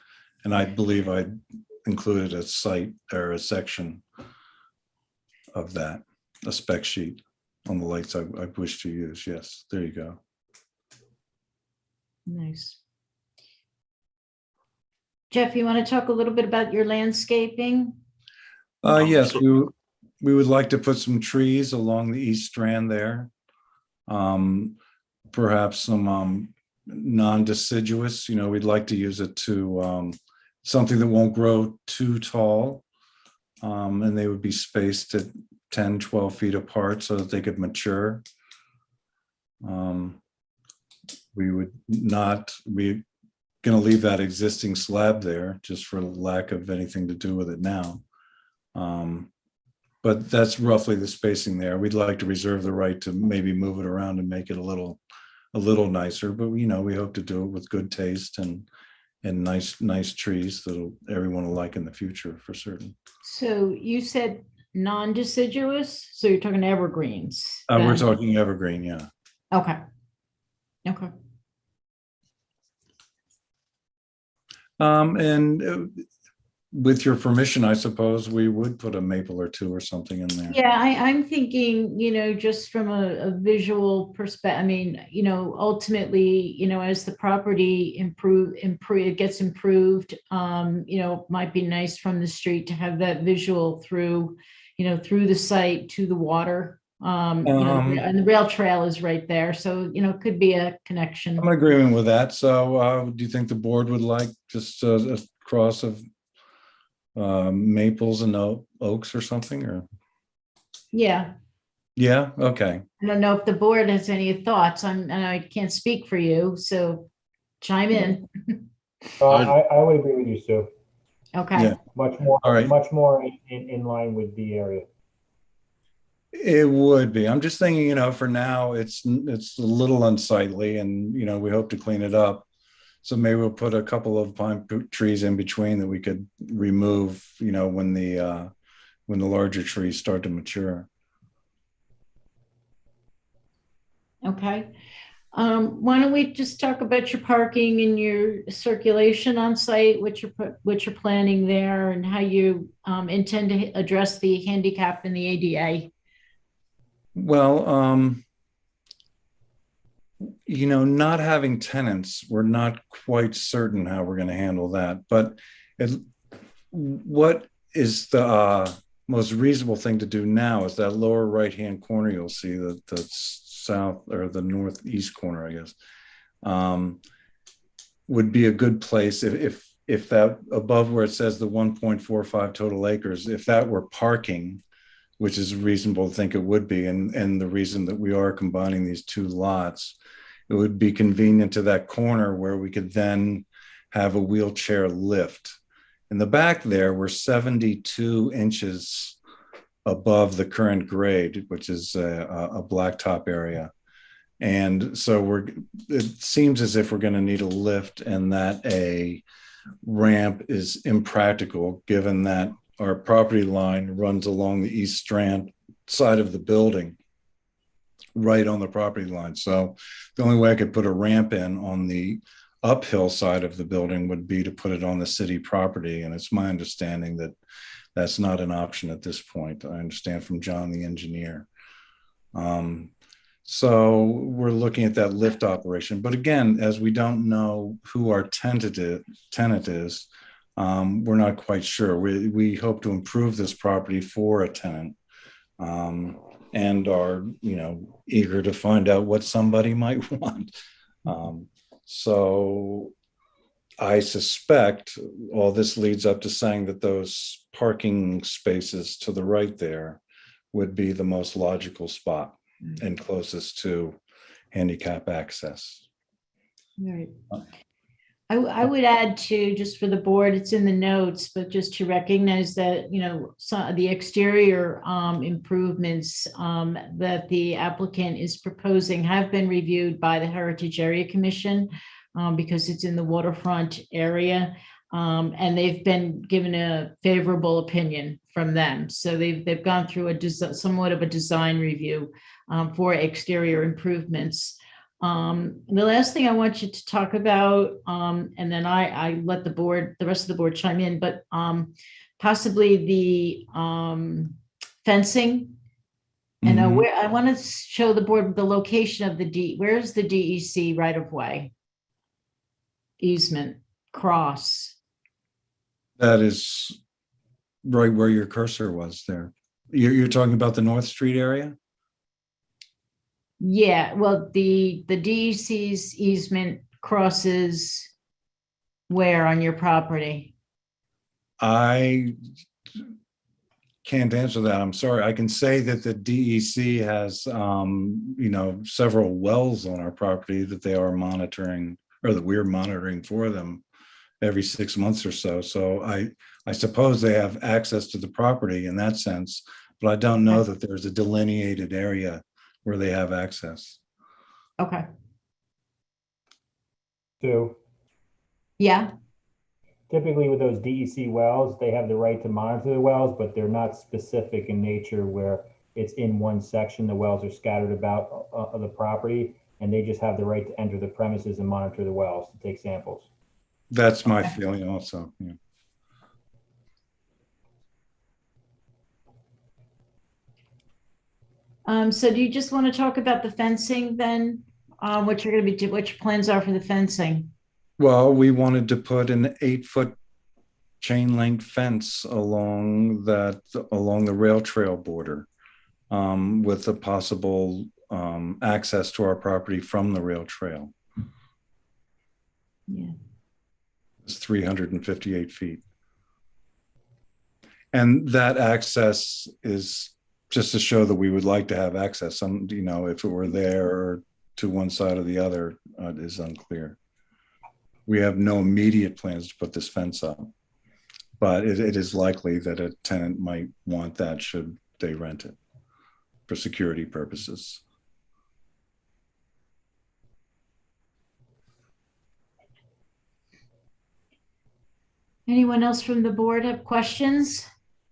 And I believe I included a site or a section of that, a spec sheet on the lights I wish to use. Yes, there you go. Nice. Jeff, you want to talk a little bit about your landscaping? Yes, we would like to put some trees along the east strand there. Perhaps some non-deciduous, we'd like to use it to something that won't grow too tall. And they would be spaced at 10, 12 feet apart so that they could mature. We're going to leave that existing slab there just for lack of anything to do with it now. But that's roughly the spacing there. We'd like to reserve the right to maybe move it around and make it a little nicer, but we hope to do it with good taste and nice trees that everyone will like in the future for certain. So you said non-deciduous, so you're talking evergreens? We're talking evergreen, yeah. Okay. And with your permission, I suppose we would put a maple or two or something in there. Yeah, I'm thinking, just from a visual perspective, I mean, ultimately, as the property it gets improved, might be nice from the street to have that visual through the site to the water. And the rail trail is right there. So, it could be a connection. I'm in agreement with that. So do you think the board would like just a cross of maples and oaks or something, or? Yeah. Okay. I don't know if the board has any thoughts. I can't speak for you, so chime in. I would agree with you, Sue. Okay. Yeah. Much more, All right. much more in line with the area. It would be. I'm just thinking, for now, it's a little unsightly, and we hope to clean it up. So maybe we'll put a couple of pine trees in between that we could remove, when the larger trees start to mature. Okay. Why don't we just talk about your parking and your circulation on site, what you're planning there, and how you intend to address the handicap and the ADA? Well, not having tenants, we're not quite certain how we're going to handle that. But what is the most reasonable thing to do now is that lower right-hand corner, you'll see the south or the northeast corner, I guess, would be a good place if that above where it says the 1.45 total acres, if that were parking, which is reasonable to think it would be, and the reason that we are combining these two lots, it would be convenient to that corner where we could then have a wheelchair lift. In the back there, we're 72 inches above the current grade, which is a blacktop area. And so it seems as if we're going to need a lift, and that a ramp is impractical given that our property line runs along the east strand side of the building, right on the property line. So the only way I could put a ramp in on the uphill side of the building would be to put it on the city property. And it's my understanding that that's not an option at this point. I understand from John, the engineer. So we're looking at that lift operation. But again, as we don't know who our tenant is, we're not quite sure. We hope to improve this property for a tenant, and are eager to find out what somebody might want. So I suspect all this leads up to saying that those parking spaces to the right there would be the most logical spot and closest to handicap access. Right. I would add to, just for the board, it's in the notes, but just to recognize that, you know, some of the exterior improvements that the applicant is proposing have been reviewed by the Heritage Area Commission because it's in the waterfront area. And they've been given a favorable opinion from them. So they've gone through somewhat of a design review for exterior improvements. The last thing I want you to talk about, and then I let the rest of the board chime in, but possibly the fencing. And where I want to show the board the location of where's the DEC right of way? Easement, cross. That is right where your cursor was there. You're talking about the North Street area? Yeah, well, the DEC's easement crosses where on your property? I can't answer that. I'm sorry. I can say that the DEC has, several wells on our property that they are monitoring, or that we're monitoring for them every 6 months or so. So I suppose they have access to the property in that sense, but I don't know that there's a delineated area where they have access. Okay. So Yeah. typically with those DEC wells, they have the right to monitor the wells, but they're not specific in nature where it's in one section. The wells are scattered about the property, and they just have the right to enter the premises and monitor the wells to take samples. That's my feeling also. Yeah. So do you just want to talk about the fencing then? What you're going to be, what your plans are for the fencing? Well, we wanted to put an 8-foot chain link fence along the rail trail border, with a possible access to our property from the rail trail. Yeah. It's 358 feet. And that access is just to show that we would like to have access. If it were there or to one side or the other, is unclear. We have no immediate plans to put this fence up, but it is likely that a tenant might want that should they rent it for security purposes. Anyone else from the board have questions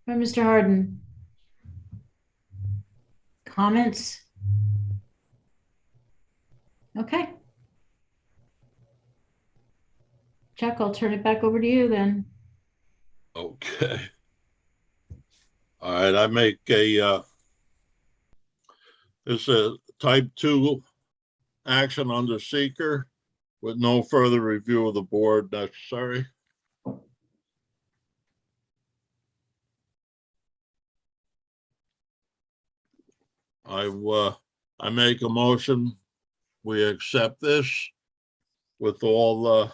for Mr. Harden? Comments? Okay. Chuck, I'll turn it back over to you then. Okay. All right, I make it's a type 2 action under seeker with no further review of the board necessary. I make a motion, we accept this with all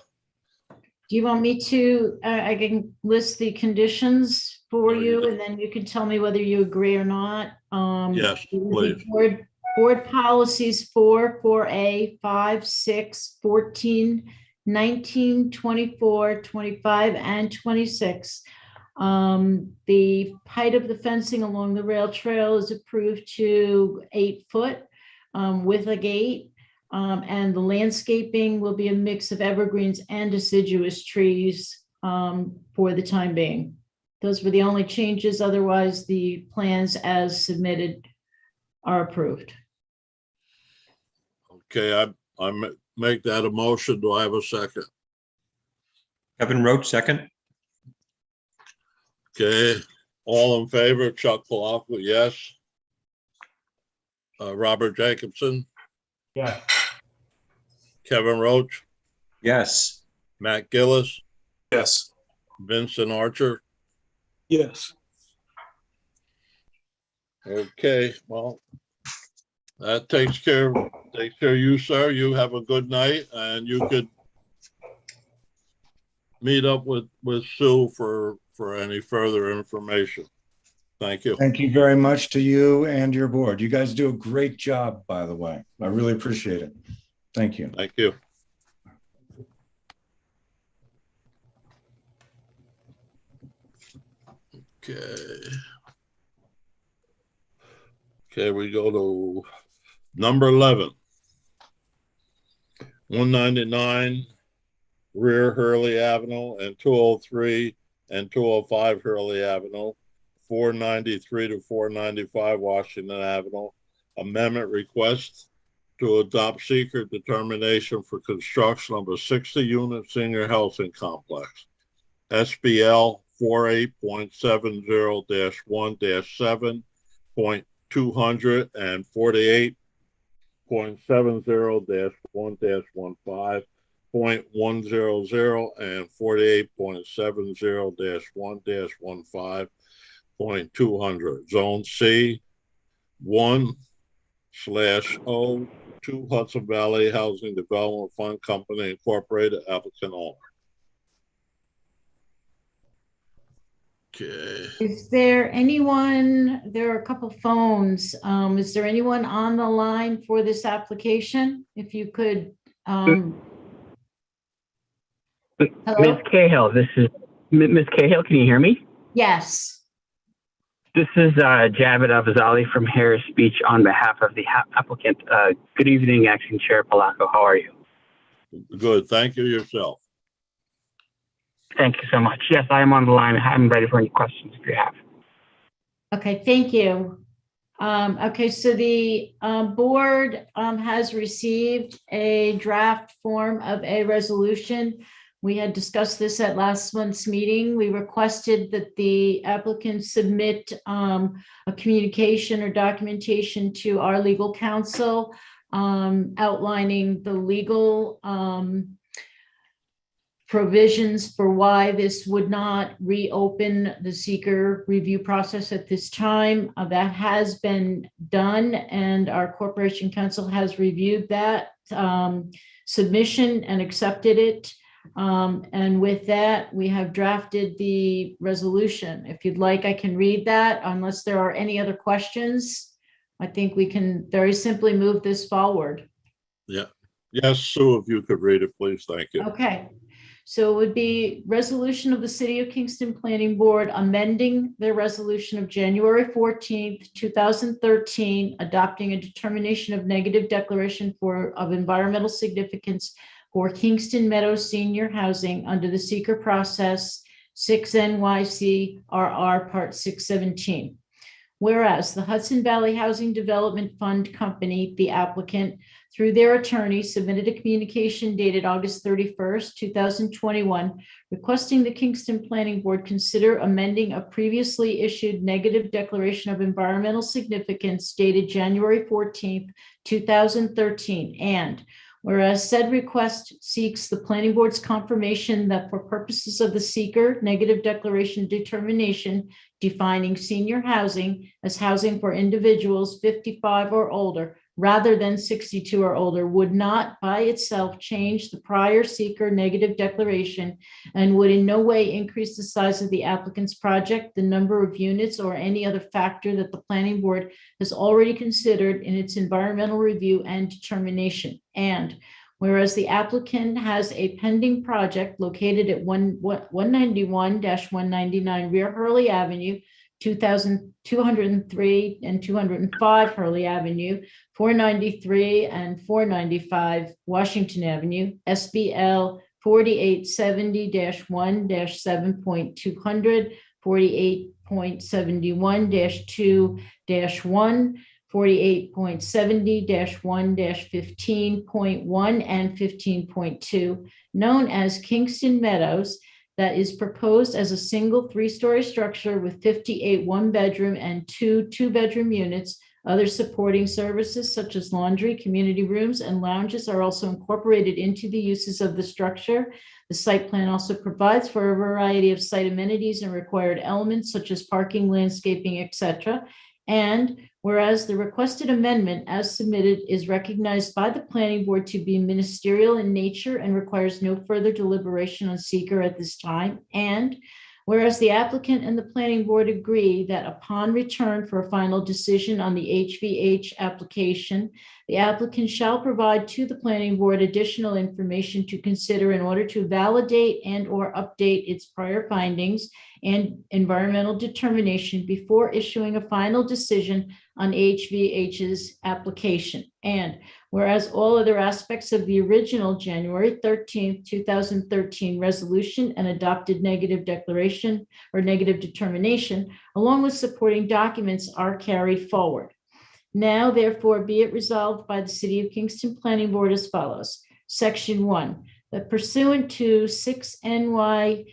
Do you want me to, I can list the conditions for No, you you and then you can tell me whether you agree or not. Yes, It would be please. Board policies 4, 4A, 5, 6, 14, 19, 24, 25, and 26. The height of the fencing along the rail trail is approved to 8 foot with a gate. And the landscaping will be a mix of evergreens and deciduous trees for the time being. Those were the only changes. Otherwise, the plans as submitted are approved. Okay, I make that a motion. Do I have a second? Kevin Roach, second. Okay, all in favor, Chuck Palahniuk, yes. Robert Jacobson, Yeah. Kevin Roach, Yes. Matt Gillis, Yes. Vincent Archer. Yes. Okay, well, that takes care of you, sir. You have a good night, and you could meet up with Sue for any further information. Thank you. Thank you very much to you and your board. You guys do a great job, by the way. I really appreciate it. Thank you. Thank you. Okay. Okay, we go to number 11. 199 rear Hurley Avenue and 203 and 205 Hurley Avenue, 493 to 495 Washington Avenue. Amendment request to adopt seeker determination for construction of a 60-unit senior housing complex. SBL 48.70-1-7.200 and 48.70-1-15.100 and 48.70-1-15.200. Zone C 1/O 2 Hudson Valley Housing Development Fund Company Incorporated, applicant owner. Okay. Is there anyone, there are a couple phones. Is there anyone on the line for this application? If you could, hello? Ms. Cahill, this is Ms. Cahill. Can you hear me? Yes. This is Javed Afzali from Harris Beach on behalf of the applicant. Good evening, Acting Chair Palaco. How are you? Good. Thank you. Yourself. Thank you so much. Yes, I am on the line. I'm ready for any questions if you have. Okay, thank you. Okay, so the board has received a draft form of a resolution. We had discussed this at last month's meeting. We requested that the applicant submit a communication or documentation to our legal counsel outlining the legal provisions for why this would not reopen the seeker review process at this time. That has been done, and our corporation counsel has reviewed that submission and accepted it. And with that, we have drafted the resolution. If you'd like, I can read that unless there are any other questions. I think we can very simply move this forward. Yeah. Yes, Sue, if you could read it, please. Thank you. Okay. So it would be resolution of the City of Kingston Planning Board amending their resolution of January 14th, 2013, adopting a determination of negative declaration of environmental significance for Kingston Meadows Senior Housing under the seeker process 6 NYC-RR Part 617. Whereas the Hudson Valley Housing Development Fund Company, the applicant, through their attorney, submitted a communication dated August 31st, 2021, requesting the Kingston Planning Board consider amending a previously issued negative declaration of environmental significance dated January 14th, 2013, and whereas said request seeks the planning board's confirmation that for purposes of the seeker negative declaration determination defining senior housing as housing for individuals 55 or older rather than 62 or older would not by itself change the prior seeker negative declaration and would in no way increase the size of the applicant's project, the number of units, or any other factor that the planning board has already considered in its environmental review and determination. And whereas the applicant has a pending project located at 191-199 Rear Hurley Avenue, 203 and 205 Hurley Avenue, 493 and 495 Washington Avenue, SBL 4870-1-7.200, 48.71-2-1, 48.70-1-15.1 and 15.2, known as Kingston Meadows, that is proposed as a single 3-story structure with 58 one-bedroom and 2 two-bedroom units. Other supporting services such as laundry, community rooms, and lounges are also incorporated into the uses of the structure. The site plan also provides for a variety of site amenities and required elements such as parking, landscaping, etc. And whereas the requested amendment as submitted is recognized by the planning board to be ministerial in nature and requires no further deliberation on seeker at this time. And whereas the applicant and the planning board agree that upon return for a final decision on the HVH application, the applicant shall provide to the planning board additional information to consider in order to validate and/or update its prior findings and environmental determination before issuing a final decision on HVH's application. And whereas all other aspects of the original January 13th, 2013 resolution and adopted negative declaration or negative determination, along with supporting documents, are carried forward. Now, therefore, be it resolved by the City of Kingston Planning Board as follows. Section 1, that pursuant to 6 NY,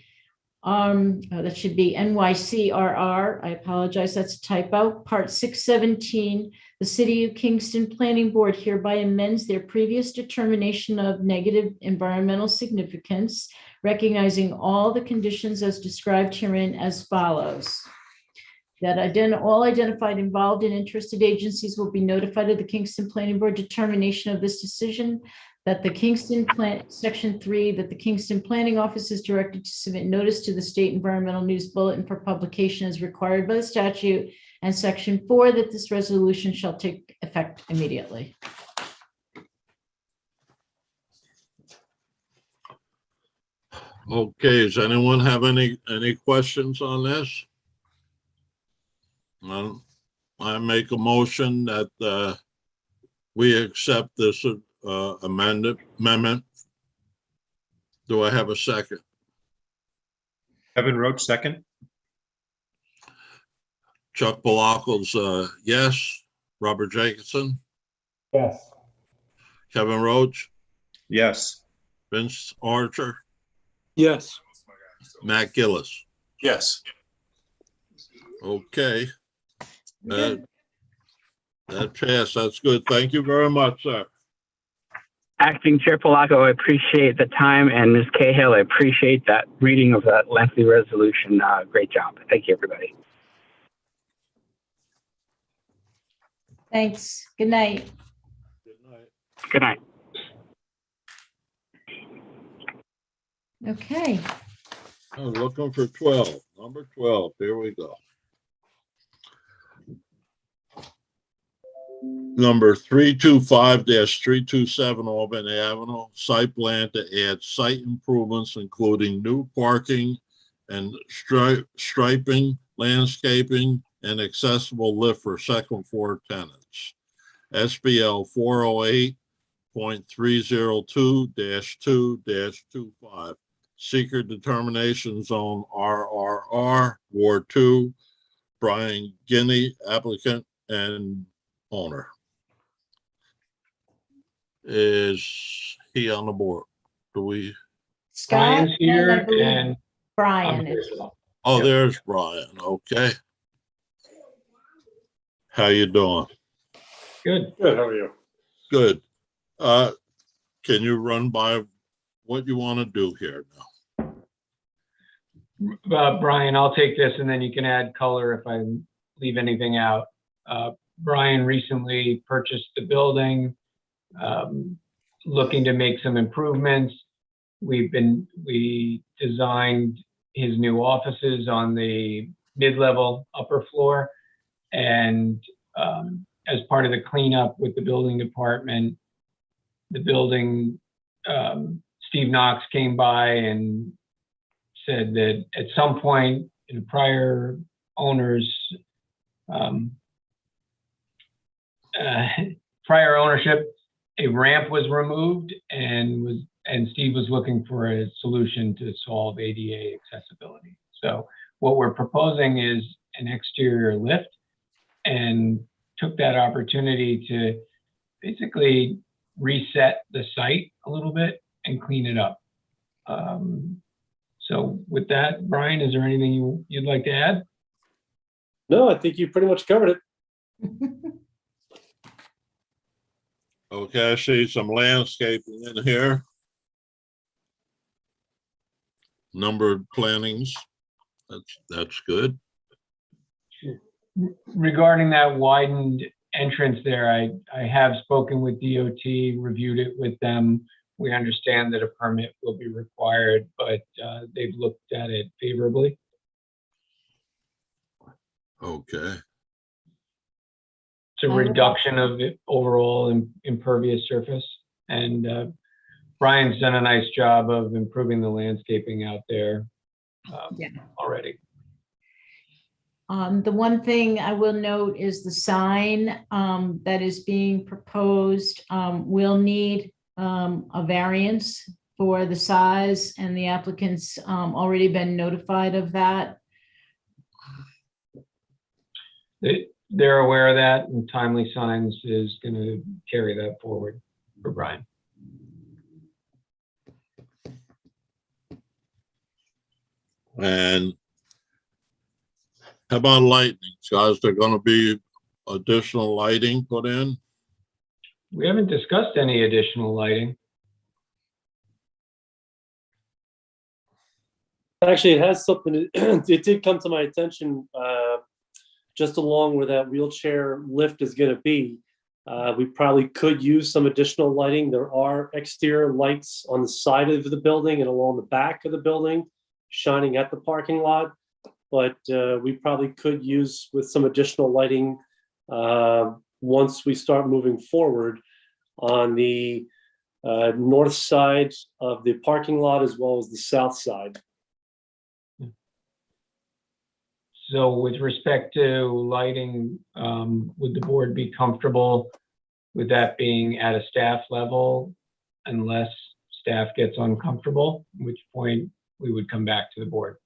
that should be NYCRR, I apologize, that's a typo, Part 617, the City of Kingston Planning Board hereby amends their previous determination of negative environmental significance, recognizing all the conditions as described herein as follows. That all identified, involved, and interested agencies will be notified of the Kingston Planning Board determination of this decision. That the Kingston Section 3, that the Kingston Planning Office is directed to submit notice to the State Environmental News Bulletin for publication as required by the statute. And Section 4, that this resolution shall take effect immediately. Okay, does anyone have any questions on this? I make a motion that we accept this amendment. Do I have a second? Kevin Roach, second. Chuck Palakos, yes. Robert Jacobson, Yes. Kevin Roach, Yes. Vince Archer, Yes. Matt Gillis. Yes. Okay. That passed. That's good. Thank you very much, sir. Acting Chair Polacco, I appreciate the time, and Ms. Cahill, I appreciate that reading of that lengthy resolution. Great job. Thank you, everybody. Thanks. Good night. Good night. Good night. Okay. I was looking for 12. Number 12. Here we go. Number 325-327 Albany Avenue, site plan to add site improvements, including new parking and striping, landscaping, and accessible lift for second floor tenants. SBL 408.302-2-25. Seeker determination zone RRR, Ward 2, Brian Guinea, applicant and owner. Is he on the board? Do we? Scott, Brian's here and I believe and Brian I'm here is. as well. Oh, Yep. there's Brian. Okay. How you doing? Good. Good, how are you? Good. Can you run by what you want to do here now? Brian, I'll take this and then you can add color if I leave anything out. Brian recently purchased the building, looking to make some improvements. We designed his new offices on the mid-level upper floor. And as part of the cleanup with the building department, Steve Knox came by and said that at some point in prior owners, prior ownership, a ramp was removed and Steve was looking for a solution to solve ADA accessibility. So what we're proposing is an exterior lift, and took that opportunity to basically reset the site a little bit and clean it up. So with that, Brian, is there anything you'd like to add? No, I think you pretty much covered it. Okay, I see some landscaping in here. Numbered plantings. That's good. Regarding that widened entrance there, I have spoken with DOT, reviewed it with them. We understand that a permit will be required, but they've looked at it favorably. Okay. It's a reduction of the overall impervious surface. And Brian's done a nice job of improving the landscaping out there already. The one thing I will note is the sign that is being proposed will need a variance for the size, and the applicant's already been notified of that. They're aware of that, and Timely Signs is going to carry that forward for Brian. And how about lightning, guys? There going to be additional lighting put in? We haven't discussed any additional lighting. Actually, it has something, it did come to my attention just along where that wheelchair lift is going to be. We probably could use some additional lighting. There are exterior lights on the side of the building and along the back of the building shining at the parking lot. But we probably could use with some additional lighting once we start moving forward on the north side of the parking lot as well as the south side. So with respect to lighting, would the board be comfortable with that being at a staff level unless staff gets uncomfortable, at which point we would come back to the board?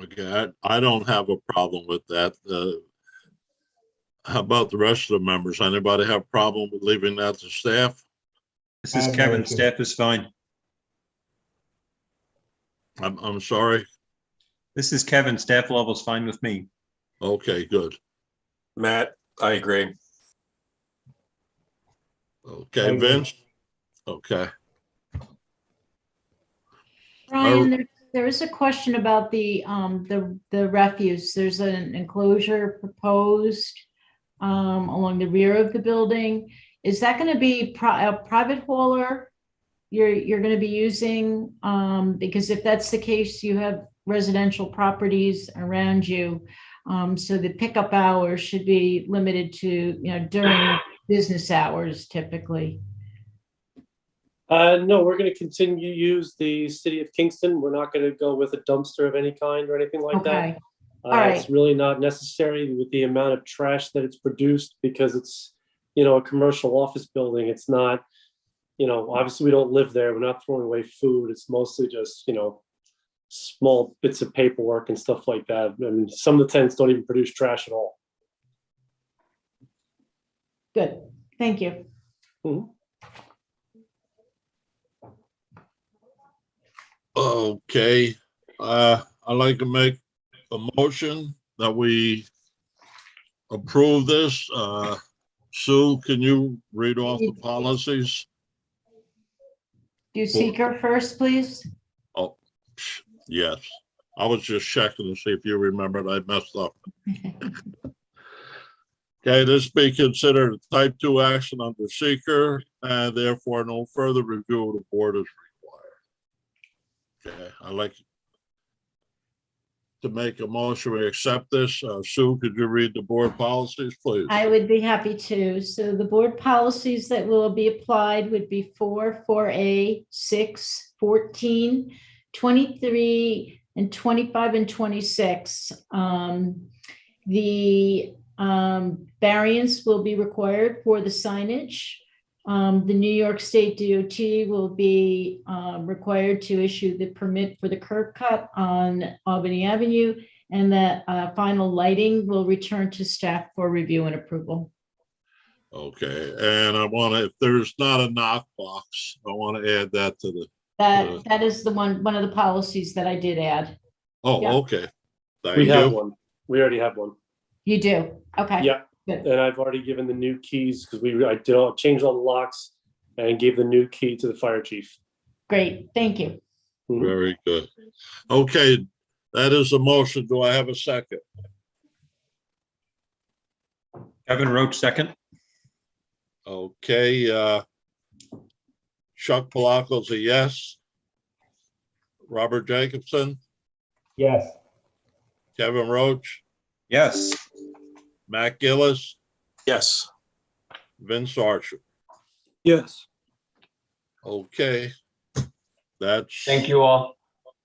Okay, I don't have a problem with that. How about the rest of the members? Anybody have a problem with leaving that to staff? This is Kevin. Staff is fine. I'm sorry. This is Kevin. Staff level is fine with me. Okay, good. Matt, I agree. Okay, Vince? Okay. Brian, there is a question about the refuse. There's an enclosure proposed along the rear of the building. Is that going to be a private hauler you're going to be using? Because if that's the case, you have residential properties around you. So the pickup hours should be limited to, during business hours typically. No, we're going to continue to use the city of Kingston. We're not going to go with a dumpster of any kind or anything like that. All right. It's really not necessary with the amount of trash that it's produced because it's, a commercial office building. It's not, obviously we don't live there. We're not throwing away food. It's mostly just, small bits of paperwork and stuff like that. I mean, some of the tenants don't even produce trash at all. Good. Thank you. Mm-hmm. Okay, I'd like to make a motion that we approve this. Sue, can you read off the policies? Do seeker first, please. Oh, yes. I was just checking to see if you remembered I messed up. Okay, this be considered a type 2 action under seeker, and therefore no further review of the board is required. Okay, I'd like to make a motion to accept this. Sue, could you read the board policies, please? I would be happy to. So the board policies that will be applied would be 4, 4A, 6, 14, 23, and 25 and 26. The variance will be required for the signage. The New York State DOT will be required to issue the permit for the curb cut on Albany Avenue, and that final lighting will return to staff for review and approval. Okay, and I want to, if there's not a knock box, I want to add that to the. That is the one of the policies that I did add. Oh, Yeah. okay. Thank We you. have one. We already have one. You do? Okay. Yeah. Good. And I've already given the new keys because I changed all the locks and gave the new key to the fire chief. Great. Thank you. Mhm. Very good. Okay, that is a motion. Do I have a second? Kevin Roach, second. Okay, Chuck Palacco's a yes. Robert Jacobson, Yes. Kevin Roach, Yes. Matt Gillis, Yes. Vince Archer. Yes. Okay. That's. Thank you all.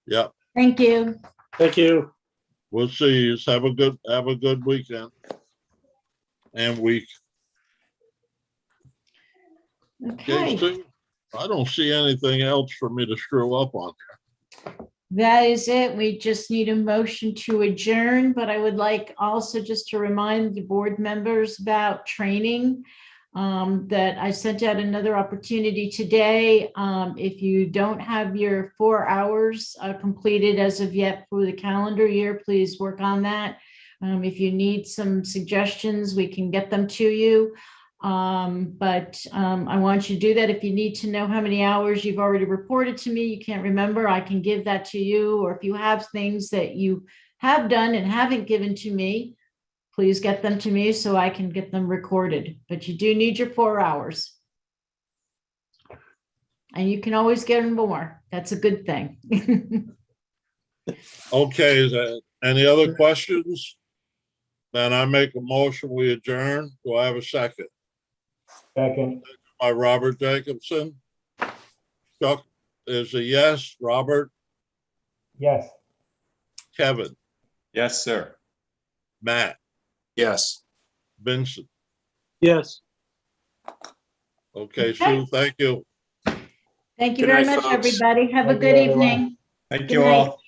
Yep. Thank you. Thank you. We'll see you. Have a good weekend and week. Okay, Kingston, I don't see anything else for me to screw up on. that is it. We just need a motion to adjourn, but I would like also just to remind the board members about training. That I sent out another opportunity today. If you don't have your 4 hours completed as of yet for the calendar year, please work on that. If you need some suggestions, we can get them to you. But I want you to do that. If you need to know how many hours you've already reported to me, you can't remember, I can give that to you. Or if you have things that you have done and haven't given to me, please get them to me so I can get them recorded. But you do need your 4 hours. And you can always get more. That's a good thing. Okay, is there any other questions? Then I make a motion, we adjourn. Do I have a second? Second. By Robert Jacobson. Chuck is a yes. Robert, Yes. Kevin, Yes, sir. Matt, Yes. Vincent. Yes. Okay, Sue, thank you. Thank you Good very night, much, folks. everybody. Have a Thank you, good everyone. evening. Thank Good you night. all.